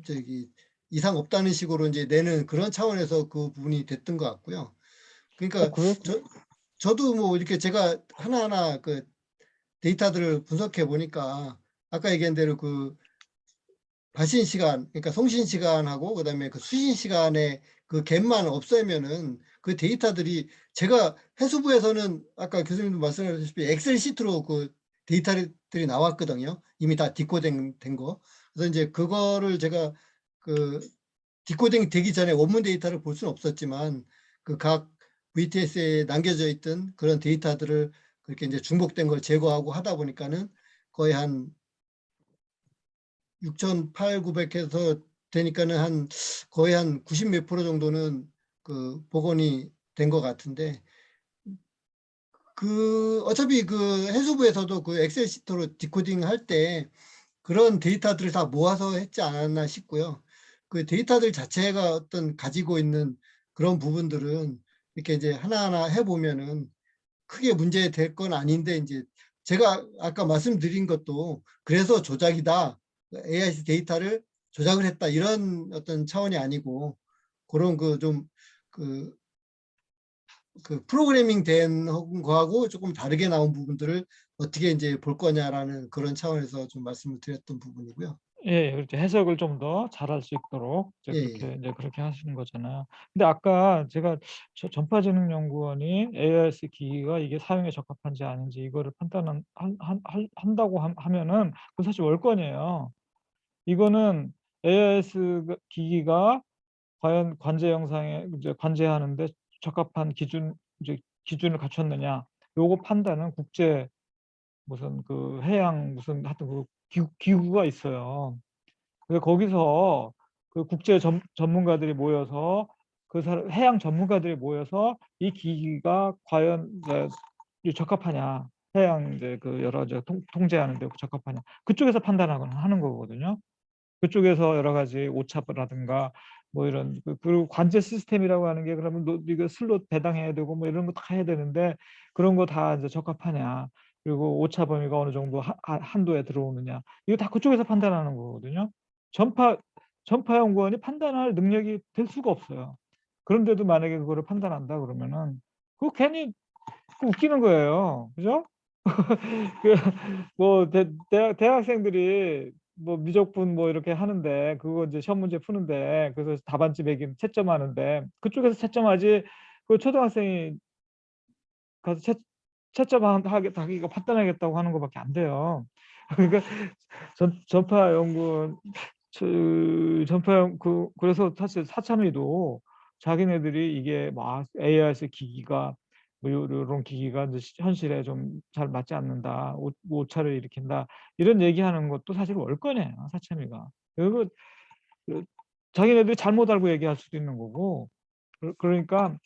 저기 이상 없다는 식으로 이제 내는 그런 차원에서 그 부분이 됐던 것 같고요. 그러니까 그래요? 저도 뭐 이렇게 제가 하나하나 그 데이터들을 분석해 보니까 아까 얘기한 대로 그 발신 시간, 그러니까 송신 시간하고 그다음에 그 수신 시간에 그 갭만 없애면은 그 데이터들이, 제가 해수부에서는 아까 교수님도 말씀하셨다시피 엑셀 시트로 그 데이터들이 나왔거든요. 이미 다 디코딩 된 거. 그래서 이제 그거를 제가 그 디코딩 되기 전에 원문 데이터를 볼 수는 없었지만 그 각 VTS에 남겨져 있던 그런 데이터들을 그렇게 이제 중복된 걸 제거하고 하다 보니까는 거의 한 6,800~900해서 되니까는 한 거의 한 90 몇 프로 정도는 그 복원이 된 것 같은데, 그 어차피 그 해수부에서도 그 엑셀 시트로 디코딩 할 때 그런 데이터들을 다 모아서 했지 않았나 싶고요. 그 데이터들 자체가 어떤 가지고 있는 그런 부분들은 이렇게 이제 하나하나 해보면은 크게 문제 될 건 아닌데, 이제 제가 아까 말씀드린 것도 그래서 조작이다, AI 데이터를 조작을 했다, 이런 어떤 차원이 아니고 그런 그 좀 그 프로그래밍 된 거하고 조금 다르게 나온 부분들을 어떻게 이제 볼 거냐라는 그런 차원에서 좀 말씀을 드렸던 부분이고요. 예, 그렇게 해석을 좀 더 잘할 수 있도록 예, 예. 이제 그렇게 하시는 거잖아요. 근데 아까 제가 전파진흥연구원이 AIS 기기가 이게 사용에 적합한지 아닌지 이거를 한다고 하면은 그 사실 월권이에요. 이거는 AIS 기기가 과연 관제 영상에 이제 관제하는데 적합한 기준을 갖췄느냐, 요거 판단은 국제 무슨 그 해양 무슨 하여튼 그 기구가 있어요. 그래서 거기서 그 국제 전문가들이 모여서 해양 전문가들이 모여서 이 기기가 과연 이제 적합하냐, 해양 이제 그 여러 가지 통제하는 데 적합하냐, 그쪽에서 하는 거거든요. 그쪽에서 여러 가지 오차라든가 뭐 이런 그리고 관제 시스템이라고 하는 게, 그러면 이거 슬롯 배당해야 되고 뭐 이런 거 다 해야 되는데 그런 거 다 이제 적합하냐, 그리고 오차 범위가 어느 정도 한도에 들어오느냐, 이거 다 그쪽에서 판단하는 거거든요. 전파연구원이 판단할 능력이 될 수가 없어요. 그런데도 만약에 그거를 판단한다 그러면은 그거 괜히 웃기는 거예요, 그죠? 뭐 대학생들이 뭐 미적분 뭐 이렇게 하는데 그거 이제 시험 문제 푸는데 그래서 답안지 매긴 채점하는데 그쪽에서 채점하지 그 초등학생이 가서 하기가 판단하겠다고 하는 것밖에 안 돼요. 그러니까 전파 연구원 전파형 그래서 사실 사참위도 자기네들이 이게 막 AIS 기기가 뭐 이런 기기가 이제 현실에 좀 잘 맞지 않는다, 오차를 일으킨다 이런 얘기하는 것도 사실 월권이에요, 사참위가. 그리고 자기네들이 잘못 알고 얘기할 수도 있는 거고, 그러니까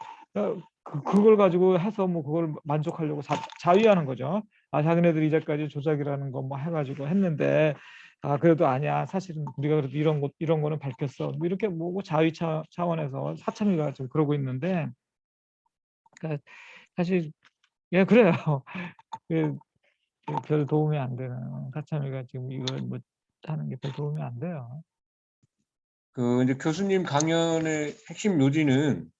그걸 가지고 해서 뭐 그걸 만족하려고 자위하는 거죠. 아, 자기네들이 이제까지 조작이라는 거 뭐 해가지고 했는데, 아 그래도 아니야, 사실은 우리가 그래도 이런 거는 밝혔어, 뭐 이렇게 뭐 자위 차원에서 사참위가 좀 그러고 있는데, 그러니까 사실 예 그래요. 별 도움이 안 되는, 사참위가 지금 이걸 뭐 하는 게 별 도움이 안 돼요. 그 이제 교수님 강연의 핵심 요지는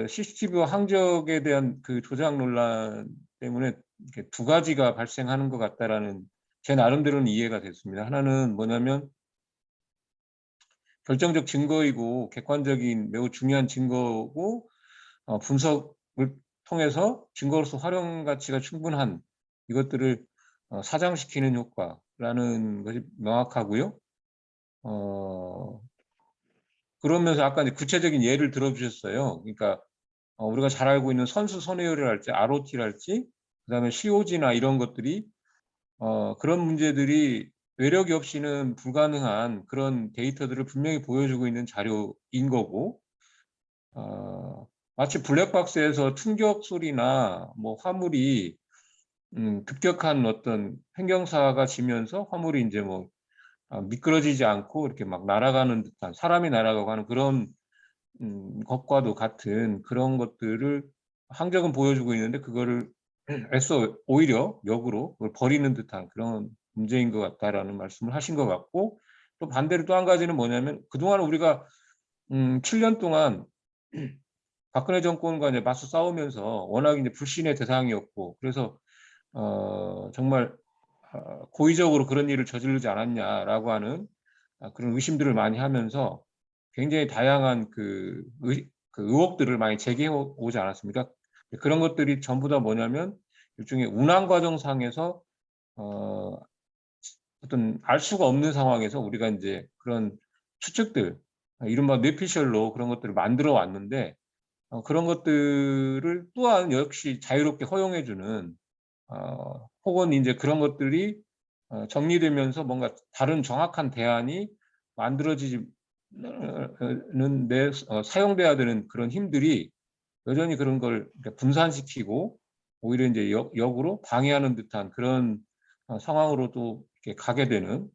CCTV와 항적에 대한 그 조작 논란 때문에 이렇게 두 가지가 발생하는 것 같다라는 제 나름대로는 이해가 됐습니다. 하나는 뭐냐면 결정적 증거이고 객관적인 매우 중요한 증거고 분석을 통해서 증거로서 활용 가치가 충분한 이것들을 사장시키는 효과라는 것이 명확하고요. 그러면서 아까 이제 구체적인 예를 들어주셨어요. 그러니까 우리가 잘 알고 있는 선수 손해율이랄지 ROT랄지 그다음에 COG나 이런 것들이 그런 문제들이 외력이 없이는 불가능한 그런 데이터들을 분명히 보여주고 있는 자료인 거고, 마치 블랙박스에서 충격 소리나 뭐 화물이 급격한 어떤 횡경사가 지면서 화물이 이제 뭐 미끄러지지 않고 이렇게 막 날아가는 듯한, 사람이 날아가고 하는 그런 것과도 같은 그런 것들을 항적은 보여주고 있는데 그거를 애써 오히려 역으로 그걸 버리는 듯한 그런 문제인 것 같다라는 말씀을 하신 것 같고, 또 반대로 또 한 가지는 뭐냐면 그동안 우리가 7년 동안 박근혜 정권과 이제 맞서 싸우면서 워낙 이제 불신의 대상이었고, 그래서 정말 고의적으로 그런 일을 저지르지 않았냐라고 하는 그런 의심들을 많이 하면서 굉장히 다양한 그 의혹들을 많이 제기해 오지 않았습니까? 그런 것들이 전부 다 뭐냐면 일종의 운항 과정상에서 어떤 알 수가 없는 상황에서 우리가 이제 그런 추측들, 이른바 뇌피셜로 그런 것들을 만들어 왔는데, 그런 것들을 또한 역시 자유롭게 허용해주는, 혹은 이제 그런 것들이 정리되면서 뭔가 다른 정확한 대안이 만들어지는데 사용돼야 되는 그런 힘들이 여전히 그런 걸 분산시키고 오히려 이제 역으로 방해하는 듯한 그런 상황으로도 이렇게 가게 되는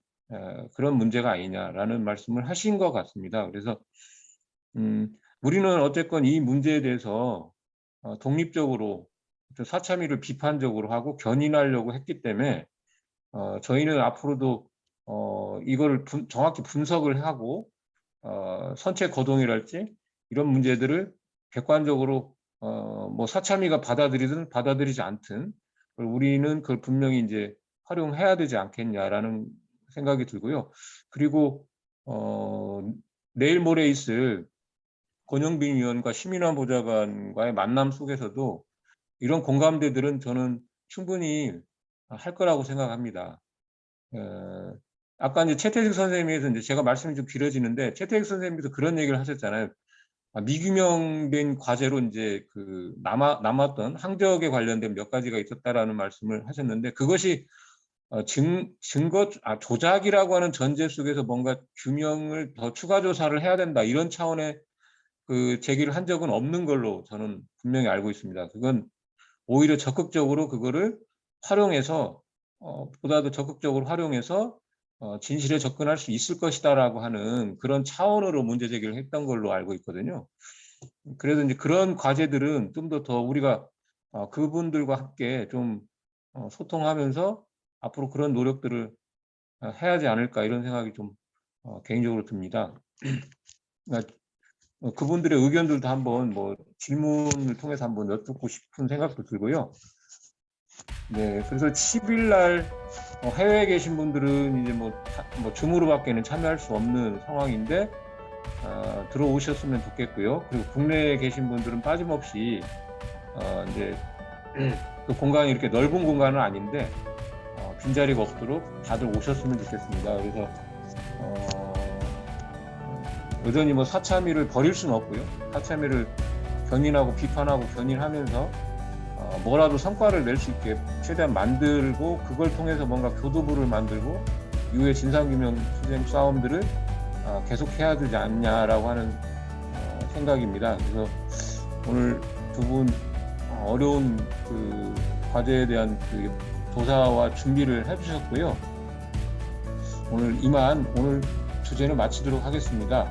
그런 문제가 아니냐라는 말씀을 하신 것 같습니다. 그래서 우리는 어쨌건 이 문제에 대해서 독립적으로 사참위를 비판적으로 하고 견인하려고 했기 때문에 저희는 앞으로도 이걸 정확히 분석을 하고 선체 거동이랄지 이런 문제들을 객관적으로 뭐 사참위가 받아들이든 받아들이지 않든 우리는 그걸 분명히 이제 활용해야 되지 않겠냐라는 생각이 들고요. 그리고 내일 모레 있을 권영빈 의원과 심인환 보좌관과의 만남 속에서도 이런 공감대들은 저는 충분히 할 거라고 생각합니다. 아까 이제 최태식 선생님에서 이제 제가 말씀이 좀 길어지는데 최태식 선생님께서 그런 얘기를 하셨잖아요. 미규명된 과제로 이제 그 남았던 항적에 관련된 몇 가지가 있었다라는 말씀을 하셨는데, 그것이 조작이라고 하는 전제 속에서 뭔가 규명을 더 추가 조사를 해야 된다 이런 차원의 그 제기를 한 적은 없는 걸로 저는 분명히 알고 있습니다. 그건 오히려 적극적으로 그거를 활용해서 보다 더 적극적으로 활용해서 진실에 접근할 수 있을 것이다라고 하는 그런 차원으로 문제 제기를 했던 걸로 알고 있거든요. 그래서 이제 그런 과제들은 좀 더 우리가 그분들과 함께 좀 소통하면서 앞으로 그런 노력들을 해야 하지 않을까 이런 생각이 좀 개인적으로 듭니다. 그분들의 의견들도 한번 뭐 질문을 통해서 한번 여쭙고 싶은 생각도 들고요. 네, 그래서 10일 날 해외에 계신 분들은 이제 뭐 줌으로밖에는 참여할 수 없는 상황인데 들어오셨으면 좋겠고요. 그리고 국내에 계신 분들은 빠짐없이 이제 그 공간이 이렇게 넓은 공간은 아닌데 빈자리가 없도록 다들 오셨으면 좋겠습니다. 그래서 여전히 뭐 사참위를 버릴 수는 없고요. 사참위를 견인하고 비판하고 견인하면서 뭐라도 성과를 낼 수 있게 최대한 만들고, 그걸 통해서 뭔가 교도부를 만들고 이후에 진상규명 투쟁 싸움들을 계속해야 되지 않냐라고 하는 생각입니다. 그래서 오늘 두 분 어려운 그 과제에 대한 그 조사와 준비를 해주셨고요. 오늘 주제는 마치도록 하겠습니다.